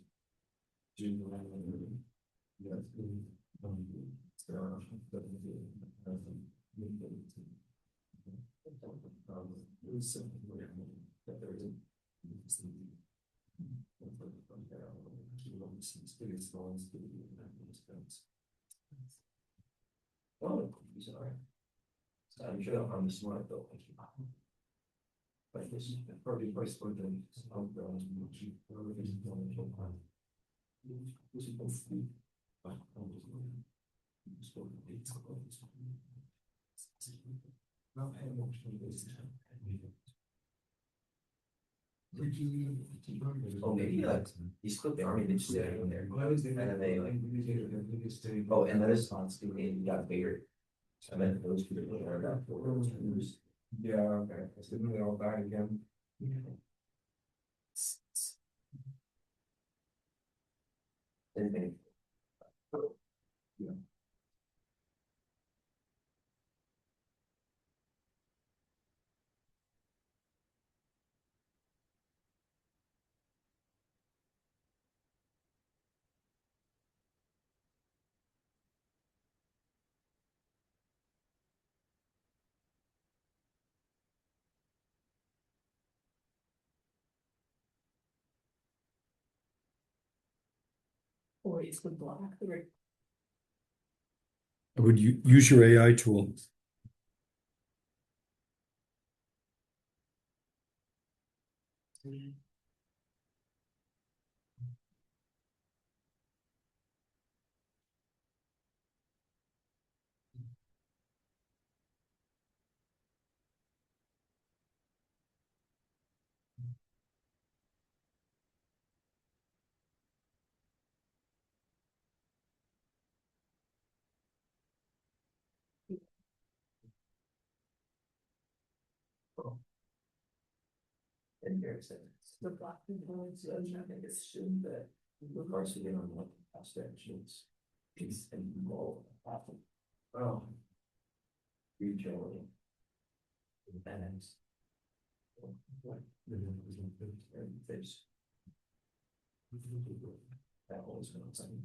Speaker 8: Oh, he's all right. So I'm sure I'm smart though. But this is probably price for them. Oh, maybe like he split the army, they just stayed in there. And then they like, oh, and then his thoughts got bigger. So I meant those people that are about
Speaker 7: Yeah, okay, so then they all died again.
Speaker 8: anything.
Speaker 9: Or it's the black,
Speaker 1: I would use your AI tool.
Speaker 8: And there's the black components, I think it's assumed that regards to getting on what abstractions. Peace and goal happen. Oh. Regionally. And. There's. That always been something.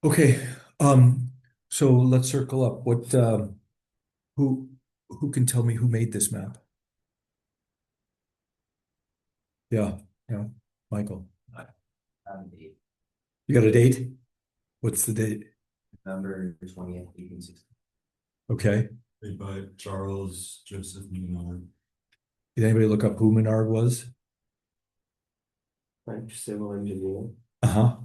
Speaker 1: Okay, so let's circle up. Who, who can tell me who made this map? Yeah, yeah, Michael.
Speaker 8: The
Speaker 1: You got a date? What's the date?
Speaker 8: November 20th, 1860.
Speaker 1: Okay.
Speaker 11: Made by Charles Joseph Newman.
Speaker 1: Did anybody look up who Menard was?
Speaker 4: French civil engineer.
Speaker 1: Uh-huh.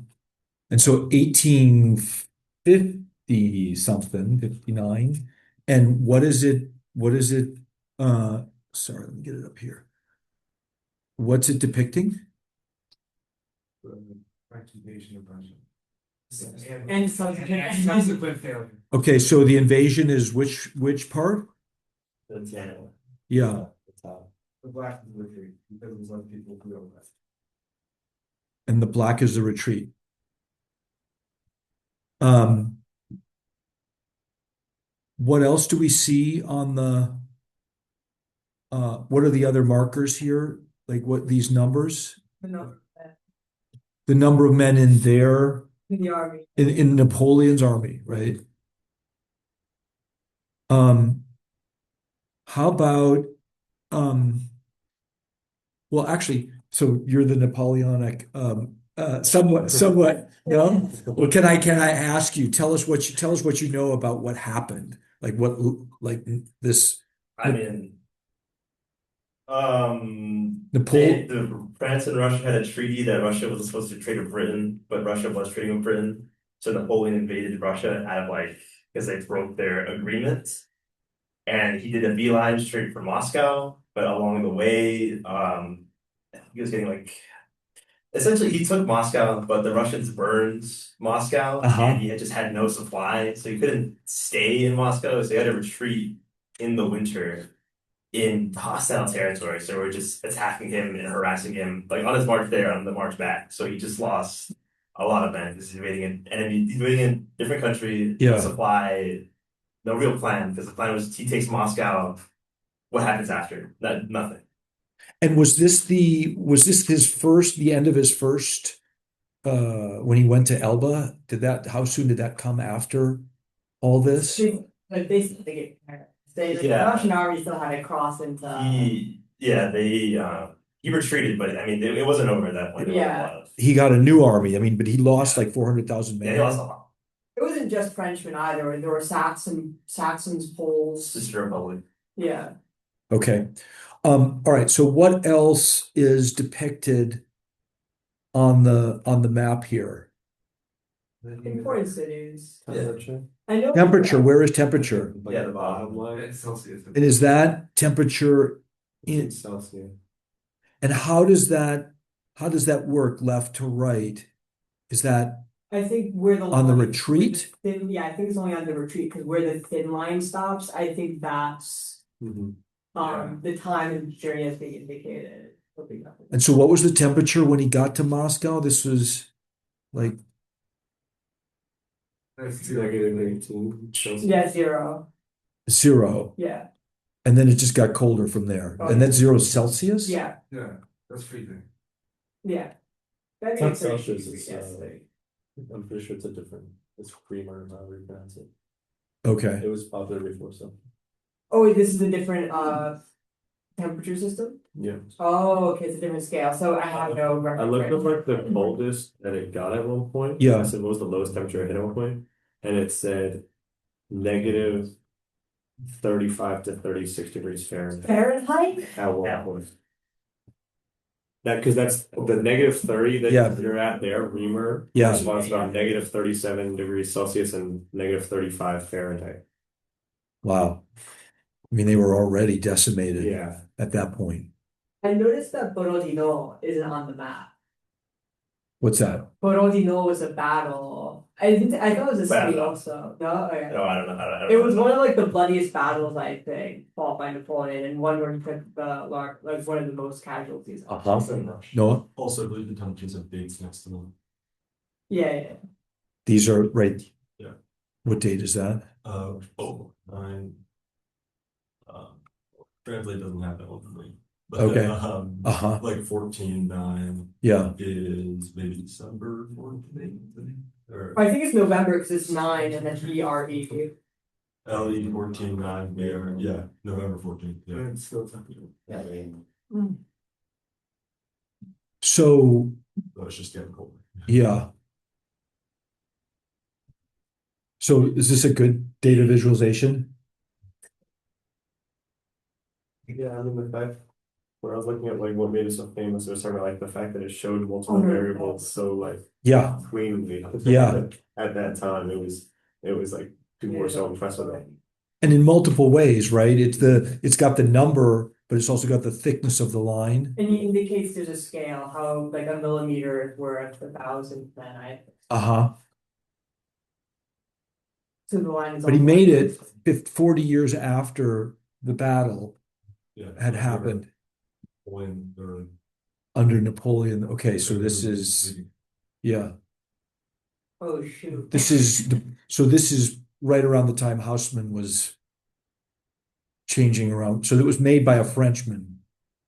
Speaker 1: And so 1850 something, 59. And what is it? Sorry, let me get it up here. What's it depicting?
Speaker 7: Occupation of Russia.
Speaker 9: And
Speaker 7: subsequent failure.
Speaker 1: Okay, so the invasion is which part?
Speaker 4: That's
Speaker 1: Yeah,
Speaker 7: The black is retreat because there's other people who don't left.
Speaker 1: and the black is the retreat. Um, what else do we see on what are the other markers here? Like what these numbers? The number of men in
Speaker 9: the army.
Speaker 1: in Napoleon's army, right? How about well actually, so you're the Napoleonic somewhat, no? Well, can I ask you, tell us what you know about what happened? Like this
Speaker 6: I mean, France and Russia had a treaty that Russia was supposed to trade with Britain, but Russia was trading with Britain. So Napoleon invaded Russia out of like because they broke their agreement, and he did a beeline straight for Moscow. But along the way, he was getting like essentially he took Moscow, but the Russians burned Moscow, and he had just had no supply, so he couldn't stay in Moscow, so he had to retreat in the winter in hostile territory. So we're just attacking him and harassing him, like on his march there, on the march back. So he just lost a lot of men. He's invading an enemy, he's invading a different country,
Speaker 1: Yeah.
Speaker 6: supply, no real plan, because the plan was he takes Moscow. What happens after? Nothing.
Speaker 1: And was this the end of his first when he went to Elba? How soon did that come after all this?
Speaker 9: Like basically, the
Speaker 6: Yeah.
Speaker 9: Russian army still had to cross into.
Speaker 6: He retreated, but I mean, it wasn't over at that point. There was a lot of-
Speaker 1: He got a new army. I mean, but he lost like 400,000 men.
Speaker 6: Yeah, he lost a lot.
Speaker 9: It wasn't just Frenchmen either. There were Saxons, Poles.
Speaker 6: Sister Republic.
Speaker 9: Yeah.
Speaker 1: Okay. All right. So what else is depicted on the map here?
Speaker 9: Important cities.
Speaker 4: Temperature.
Speaker 9: I know.
Speaker 1: Temperature. Where is temperature?
Speaker 4: Like
Speaker 6: Yeah,
Speaker 4: the
Speaker 6: the
Speaker 4: bottom line.
Speaker 7: It's Celsius.
Speaker 1: And is that temperature in,
Speaker 4: Celsius.
Speaker 1: and how does that work left to right? Is that
Speaker 9: I think where the
Speaker 1: on the
Speaker 9: line-
Speaker 1: retreat?
Speaker 9: Yeah, I think it's only on the retreat because where the thin line stops, I think that's the time and journey has been indicated.
Speaker 1: And so what was the temperature when he got to Moscow? This was like
Speaker 7: That's
Speaker 4: -18 Celsius.
Speaker 9: Yeah, 0.
Speaker 1: 0.
Speaker 9: Yeah.
Speaker 1: And then it just got colder from there.
Speaker 9: Oh,
Speaker 1: And that's
Speaker 9: yeah.
Speaker 1: 0 Celsius?
Speaker 9: Yeah.
Speaker 7: Yeah, that's freezing.
Speaker 9: Yeah.
Speaker 4: It's not Celsius, it's
Speaker 9: Yes.
Speaker 4: I'm pretty sure it's a different, it's creamer, however you pronounce it.
Speaker 1: Okay.
Speaker 4: It was popular before, so.
Speaker 9: Oh, this is a different temperature system?
Speaker 4: Yeah.
Speaker 9: Oh, okay, it's a different scale. So I have no reference.
Speaker 4: I looked up like the coldest that it got at one point.
Speaker 1: Yeah.
Speaker 4: I said what was the lowest temperature it hit at one point, and it said -35 to 36 degrees Fahrenheit
Speaker 9: Fahrenheit?
Speaker 4: at one point. That because that's the -30 that
Speaker 1: Yeah.
Speaker 4: you're at there, Reamer.
Speaker 1: Yeah.
Speaker 4: Responds about -37 degrees Celsius and -35 Fahrenheit.
Speaker 1: Wow. I mean, they were already decimated
Speaker 4: Yeah.
Speaker 1: at that point.
Speaker 9: I noticed that Borodino isn't on the map.
Speaker 1: What's that?
Speaker 9: Borodino was a battle. I thought it was a city
Speaker 6: Battle.
Speaker 9: also. No, okay.
Speaker 6: No, I don't know. I don't
Speaker 9: It
Speaker 6: know.
Speaker 9: was one of like the bloodiest battles I think fought by Napoleon, and one where he took like one of the most casualties.
Speaker 1: Noah?
Speaker 11: Also, I believe the countries have dates next to them.
Speaker 9: Yeah.
Speaker 1: These are right.
Speaker 11: Yeah.
Speaker 1: What date is that?
Speaker 11: 9. Translate doesn't have that one for me. But,
Speaker 1: Okay.
Speaker 11: Like 14/9
Speaker 1: Yeah.
Speaker 11: is maybe December 14th, or
Speaker 9: I think it's November because it's 9 and then ERE.
Speaker 11: LE 14/9, yeah, November 14th, yeah.
Speaker 4: It's still temperature.
Speaker 8: Yeah, I mean,
Speaker 1: So,
Speaker 11: So it's just getting colder.
Speaker 1: yeah. So is this a good data visualization?
Speaker 4: Yeah, I mean the fact where I was looking at like what made it so famous, it was talking about like the fact that it showed multiple
Speaker 9: Mhm.
Speaker 4: variables so like
Speaker 1: Yeah.
Speaker 4: cleanly.
Speaker 1: Yeah.
Speaker 4: At that time, it was like people were so impressed with it.
Speaker 1: And in multiple ways, right? It's got the number, but it's also got the thickness of the line.
Speaker 9: And he indicates there's a scale, how like a millimeter is worth 1,000 then I.
Speaker 1: Uh-huh.
Speaker 9: So the line is.
Speaker 1: But he made it 40 years after the battle
Speaker 11: Yeah.
Speaker 1: had happened
Speaker 11: When they're.
Speaker 1: under Napoleon. Okay, so this is, yeah.
Speaker 9: Oh, shoot.
Speaker 1: This is right around the time Haussmann was changing around. So it was made by a Frenchman.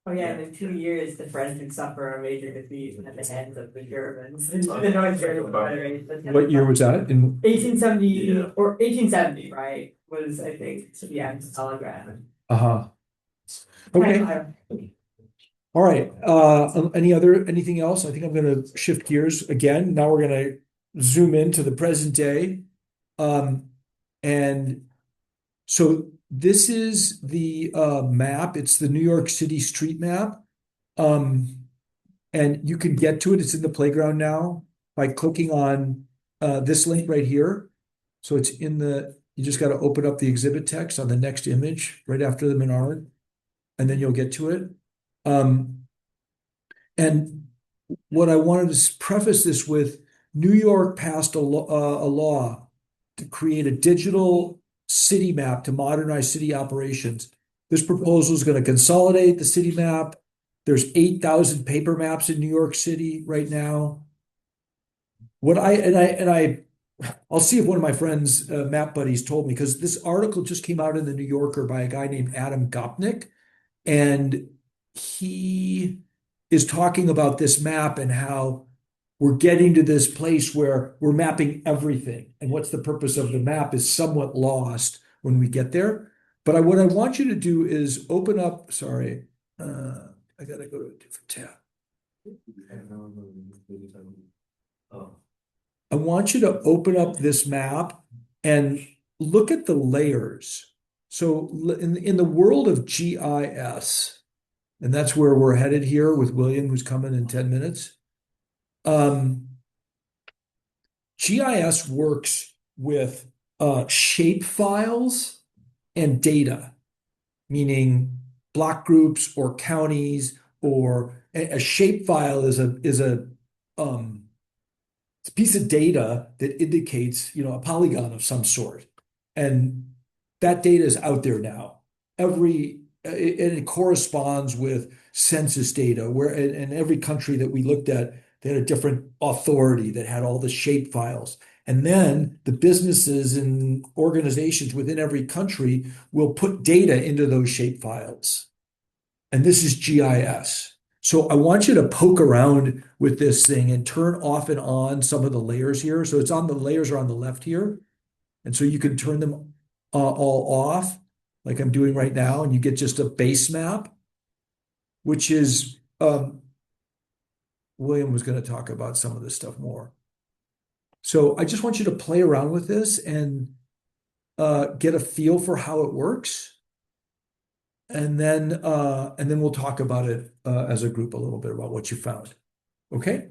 Speaker 9: Oh yeah, and in 2 years, the French would suffer a major defeat at the hands of the Germans, the North German Federation.
Speaker 1: What year was that? In
Speaker 9: 1870
Speaker 6: Yeah.
Speaker 9: or 1870, right? Was I think it's telegram.
Speaker 1: uh-huh. Okay. All right. Anything else? I think I'm gonna shift gears again. Now we're gonna zoom into the present day. And so this is the map. It's the New York City street map. And you can get to it. It's in the playground now by clicking on this link right here. So it's in the, you just got to open up the exhibit text on the next image right after the Menard, and then you'll get to it. And what I wanted to preface this with, New York passed a law to create a digital city map to modernize city operations. This proposal is going to consolidate the city map. There's 8,000 paper maps in New York City right now. I'll see if one of my friends, map buddies, told me, because this article just came out in the New Yorker by a guy named Adam Gopnik, and he is talking about this map and how we're getting to this place where we're mapping everything. And what's the purpose of the map is somewhat lost when we get there. But what I want you to do is open up, sorry, I gotta go to a different tab. I want you to open up this map and look at the layers. So in the world of GIS, and that's where we're headed here with William, who's coming in 10 minutes. GIS works with shape files and data, meaning block groups or counties, or a shape file is a it's a piece of data that indicates, a polygon of some sort. And that data is out there now. And it corresponds with census data, where in every country that we looked at, they had a different authority that had all the shape files. And then the businesses and organizations within every country will put data into those shape files. And this is GIS. So I want you to poke around with this thing and turn off and on some of the layers here. So the layers are on the left here. And so you can turn them all off, like I'm doing right now, and you get just a base map, which is, William was going to talk about some of this stuff more. So I just want you to play around with this and get a feel for how it works. And then we'll talk about it as a group a little bit about what you found. Okay?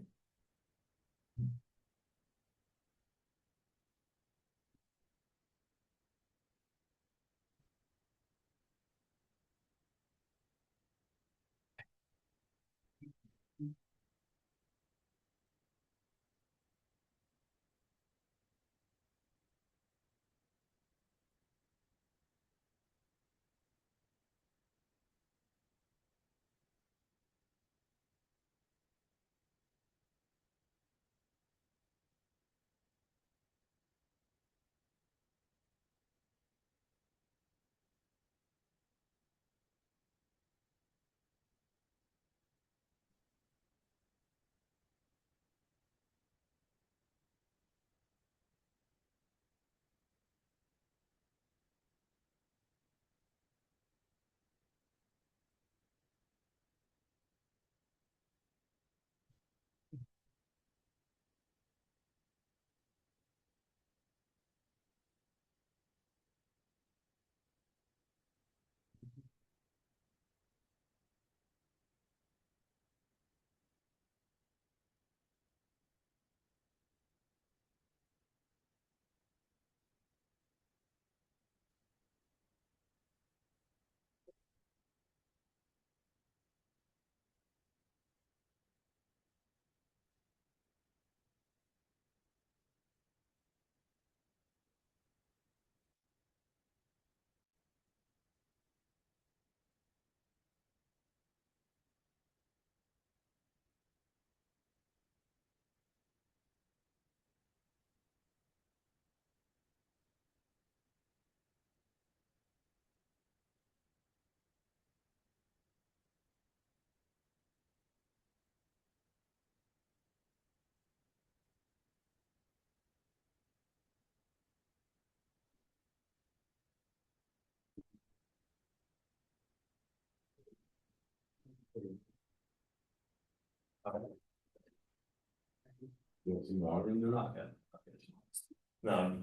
Speaker 4: No.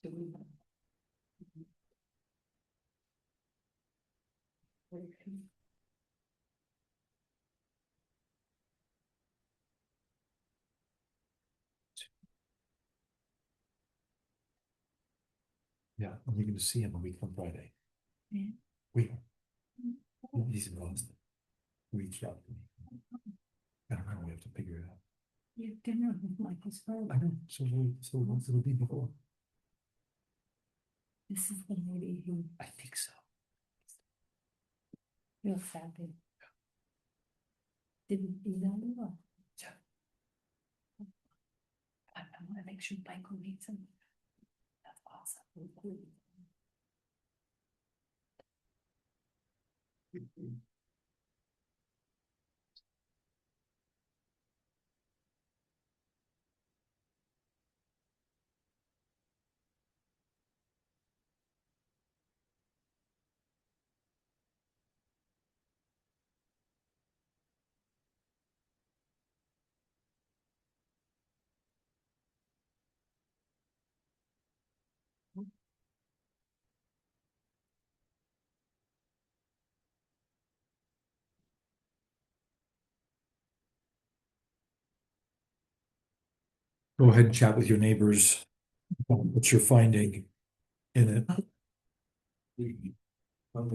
Speaker 1: Yeah, and you're gonna see him a week from Friday.
Speaker 5: Yeah.
Speaker 1: He's in Boston. Reached out to me. I don't know, we have to figure it out.
Speaker 5: You have dinner with Michael's
Speaker 1: I
Speaker 5: brother.
Speaker 1: know, so it'll be before.
Speaker 5: This is the lady who
Speaker 1: I think so.
Speaker 5: feels happy. Didn't do that at all.
Speaker 1: Yeah.
Speaker 5: I wanna make sure Michael meets him. That's awesome.
Speaker 1: Go ahead and chat with your neighbors. What you're finding in it.
Speaker 9: We can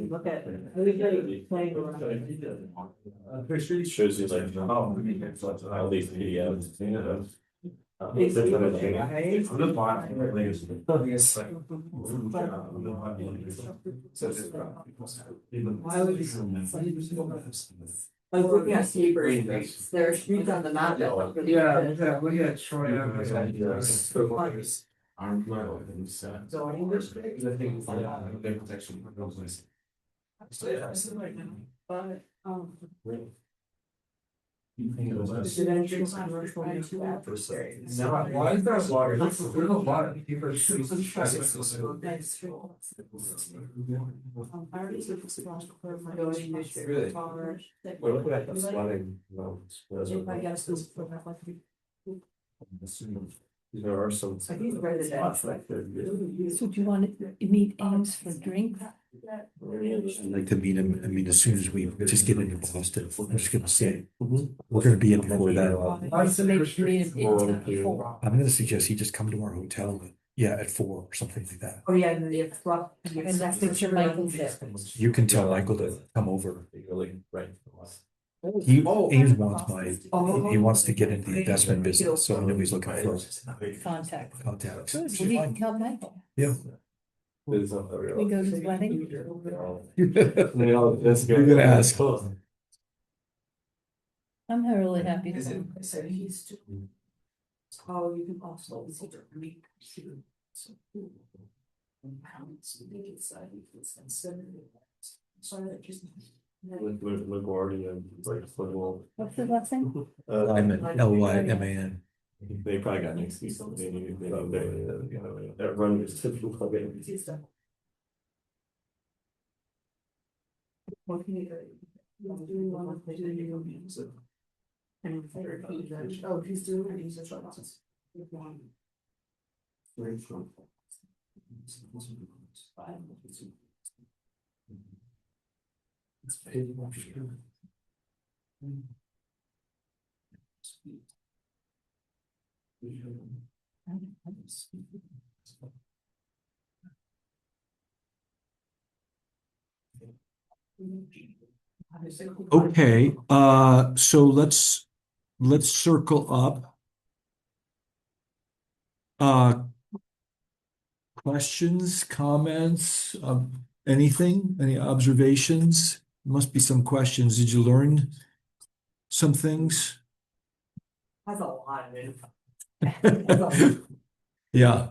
Speaker 9: look at, we can play around.
Speaker 4: Shows you like all these PDFs.
Speaker 9: It's
Speaker 4: They're trying to
Speaker 9: okay,
Speaker 4: change.
Speaker 9: right?
Speaker 7: I'm just buying it, like, it's like.
Speaker 9: Why would like looking at Sleeper streets, there are streets on the map that look really good.
Speaker 7: Look at Troy.
Speaker 11: I'm not open, so.
Speaker 9: Zoning districts.
Speaker 7: I think their protection.
Speaker 9: But,
Speaker 11: You think it was us?
Speaker 9: residential, commercial, mixed adversaries.
Speaker 7: Why is there a lot of, there's a lot of people.
Speaker 9: Zoning district,
Speaker 7: Really?
Speaker 9: commerce.
Speaker 4: We're looking at the flooding.
Speaker 9: If I guess this for that, like,
Speaker 4: There are some.
Speaker 9: I think it's residential.
Speaker 5: So do you want to meet Ames for drink?
Speaker 1: I'd like to meet him, I mean, as soon as we just get into Boston, I'm just gonna say, we're gonna be in before that.
Speaker 5: So maybe meet him in town before.
Speaker 1: I'm gonna suggest he just come to our hotel, yeah, at 4 or something like that.
Speaker 9: Oh, yeah, and then the truck.
Speaker 5: And that's make sure Michael's there.
Speaker 1: You can tell Michael to come over.
Speaker 4: Really, right.
Speaker 1: He, Ames wants he wants to get into the investment business, so I know he's looking for
Speaker 5: Contact.
Speaker 1: contacts.
Speaker 5: Good,
Speaker 1: Which
Speaker 5: we
Speaker 1: is
Speaker 5: can
Speaker 1: fine.
Speaker 5: tell Michael.
Speaker 1: Yeah.
Speaker 5: We go to his wedding.
Speaker 1: You're gonna ask.
Speaker 5: I'm really happy.
Speaker 7: Is
Speaker 5: for
Speaker 7: it?
Speaker 5: him.
Speaker 9: Oh, you can also.
Speaker 4: LaGuardia, like football.
Speaker 5: What's the last name?
Speaker 1: Lyman, Lyman.
Speaker 4: They probably got next season. That run is typical.
Speaker 9: What can you do? And oh, he's doing it, he's a short process.
Speaker 1: Okay, so let's circle up. Questions, comments, anything, any observations? Must be some questions. Did you learn some things?
Speaker 9: Has a lot of it.
Speaker 1: Yeah,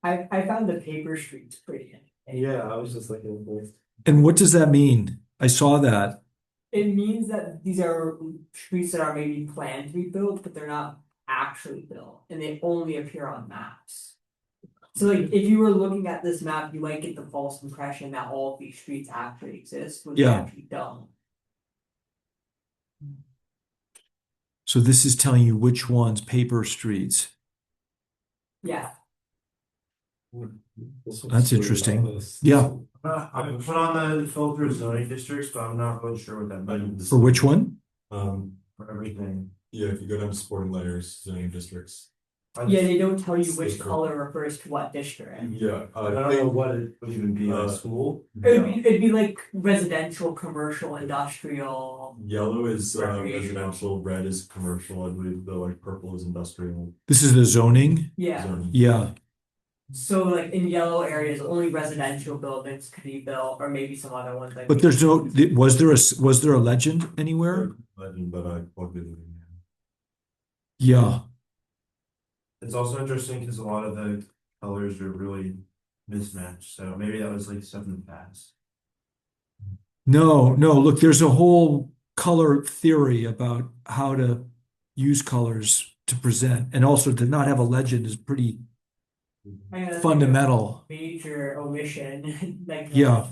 Speaker 9: I found the paper streets pretty interesting.
Speaker 4: Yeah, I was just looking for.
Speaker 1: and what does that mean? I saw that.
Speaker 9: It means that these are streets that are maybe planned to be built, but they're not actually built, and they only appear on maps. So like, if you were looking at this map, you might get the false impression that all of these streets actually exist, when they
Speaker 1: Yeah.
Speaker 9: actually don't.
Speaker 1: So this is telling you which ones, paper streets.
Speaker 9: Yeah.
Speaker 1: That's interesting. Yeah.
Speaker 6: I put on the filter zoning districts, but I'm not really sure what that means.
Speaker 1: For which one?
Speaker 6: For everything.
Speaker 11: Yeah, if you go down to supporting layers, zoning districts.
Speaker 9: Yeah, they don't tell you which color refers to what district.
Speaker 11: Yeah,
Speaker 6: I don't know what it would even be, like school.
Speaker 9: It'd be like residential, commercial, industrial.
Speaker 11: Yellow is
Speaker 9: Recreational.
Speaker 11: residential, red is commercial, I believe, the like purple is industrial.
Speaker 1: This is the zoning?
Speaker 9: Yeah.
Speaker 11: Zoning.
Speaker 1: Yeah.
Speaker 9: So like in yellow areas, only residential buildings could be built, or maybe some other ones like.
Speaker 1: But there's no, was there a legend anywhere?
Speaker 11: Legend, but I plugged it in.
Speaker 1: Yeah.
Speaker 6: It's also interesting because a lot of the colors are really mismatched, so maybe that was like stuff in the past.
Speaker 1: No, look, there's a whole color theory about how to use colors to present, and also to not have a legend is pretty fundamental.
Speaker 9: Major omission, like.
Speaker 1: Yeah.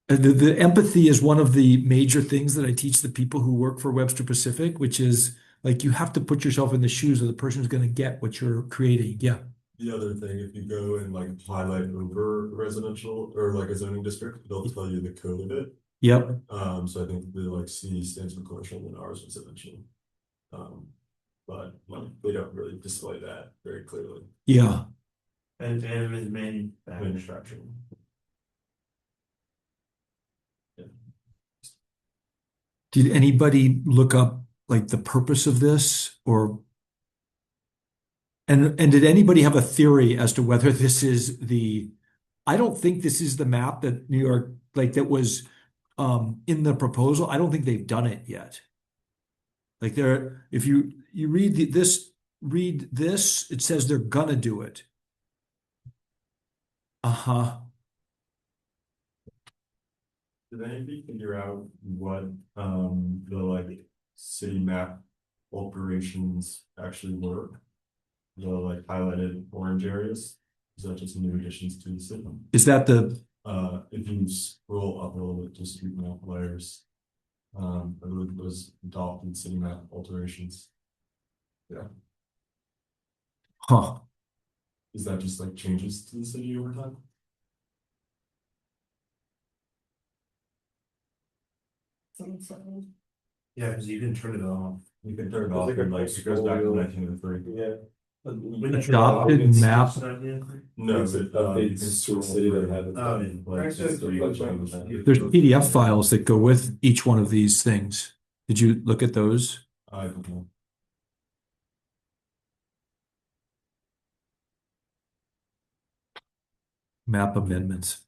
Speaker 1: The empathy is one of the major things that I teach the people who work for Webster Pacific, which is like you have to put yourself in the shoes of the person who's going to get what you're creating. Yeah.
Speaker 11: The other thing, if you go and like highlight over residential or like a zoning district, they'll tell you the code of it.
Speaker 1: Yep.
Speaker 11: So I think the like C stands for commercial and R is residential. But like they don't really display that very clearly.
Speaker 1: Yeah.
Speaker 6: And it is manufacturing.
Speaker 1: Did anybody look up like the purpose of this or and did anybody have a theory as to whether this is I don't think this is the map that New York like that was in the proposal. I don't think they've done it yet. Like if you read this, it says they're gonna do it. Uh-huh.
Speaker 11: Did anybody figure out what the like city map alterations actually were? The like highlighted orange areas? Is that just new additions to the city?
Speaker 1: Is that
Speaker 11: if you scroll up a little bit to street map layers, I believe it was adopted city map alterations. Yeah.
Speaker 1: huh?
Speaker 11: Is that just like changes to the city over time?
Speaker 6: Yeah, because you can turn it off.
Speaker 11: You can turn it off and like it goes back to 1903.
Speaker 4: Yeah.
Speaker 1: Adopted map.
Speaker 11: No, but you can
Speaker 4: Updates to the
Speaker 11: scroll
Speaker 4: city that
Speaker 11: through.
Speaker 4: have it.
Speaker 11: Like, just so you can change that.
Speaker 1: There's PDF files that go with each one of these things. Did you look at those?
Speaker 11: I don't know.
Speaker 1: Map amendments.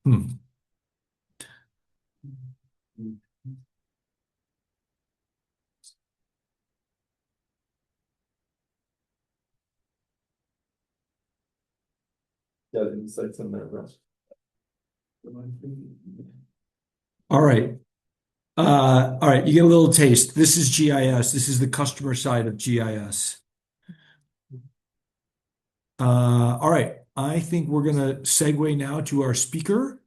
Speaker 4: Yeah, the insights in there, Russ.
Speaker 1: All right. All right, you get a little taste. This is GIS. This is the customer side of GIS. All right. I think we're gonna segue now to our speaker.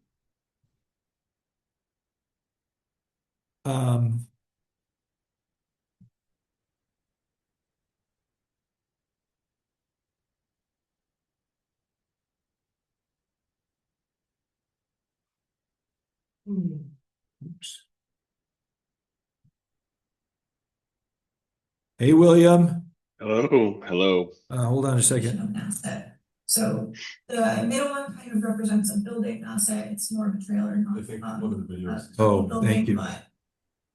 Speaker 1: Oops. Hey, William.
Speaker 12: Hello.
Speaker 1: Hold on a second.
Speaker 13: Of an asset. So the middle one kind of represents a building asset. It's more of a trailer, not
Speaker 11: I think one of the videos.
Speaker 1: Oh,
Speaker 13: building,
Speaker 1: thank you.
Speaker 13: but-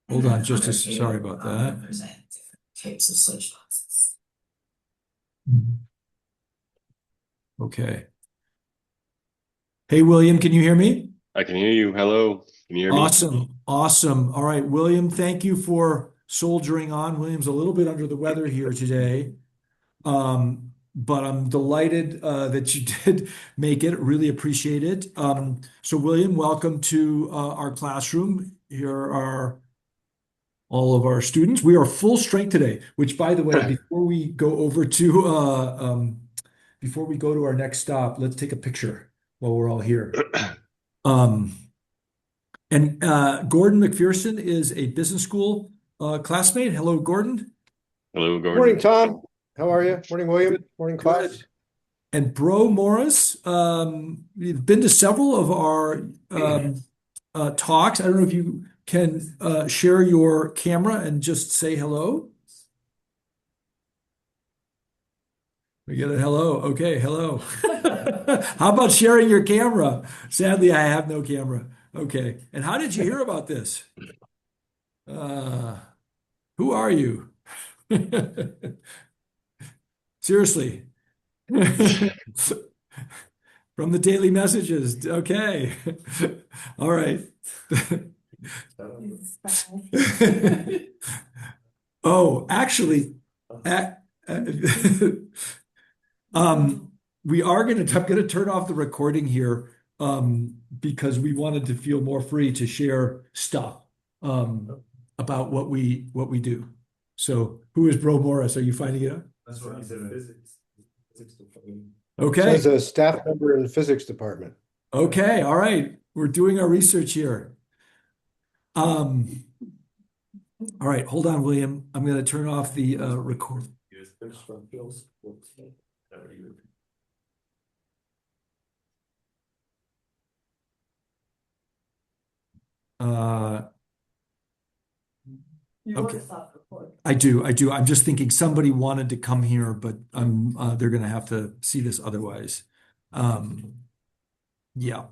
Speaker 1: Hold
Speaker 13: and
Speaker 1: on
Speaker 13: then
Speaker 1: just a
Speaker 13: other two,
Speaker 1: sorry about that.
Speaker 13: Represent different types of switch boxes.
Speaker 1: Okay. Hey, William, can you hear me?
Speaker 12: I can hear you. Hello. Can you hear me?
Speaker 1: Awesome. All right, William, thank you for soldiering on. William's a little bit under the weather here today. But I'm delighted that you did make it. Really appreciate it. So William, welcome to our classroom. Here are all of our students. We are full strength today, which by the way, before we go over to before we go to our next stop, let's take a picture while we're all here. And Gordon McPherson is a business school classmate. Hello, Gordon.
Speaker 12: Hello, Gordon.
Speaker 14: Morning, Tom. How are you? Morning, William. Morning, class.
Speaker 1: Good. And Bro Morris, you've been to several of our talks. I don't know if you can share your camera and just say hello. We get a hello. Okay, hello. How about sharing your camera? Sadly, I have no camera. Okay. And how did you hear about this? Who are you? Seriously. From the daily messages. Okay. All right. Oh, actually, we are I'm going to turn off the recording here because we wanted to feel more free to share stuff about what we do. So, who is Bro Morris? Are you finding it out?
Speaker 11: That's what he said.
Speaker 1: Okay.
Speaker 14: As a staff member in the physics department.
Speaker 1: Okay. All right. We're doing our research here. All right. Hold on, William. I'm going to turn off the record. Okay. I do. I'm just thinking somebody wanted to come here, but they're going to have to see this otherwise. Yeah.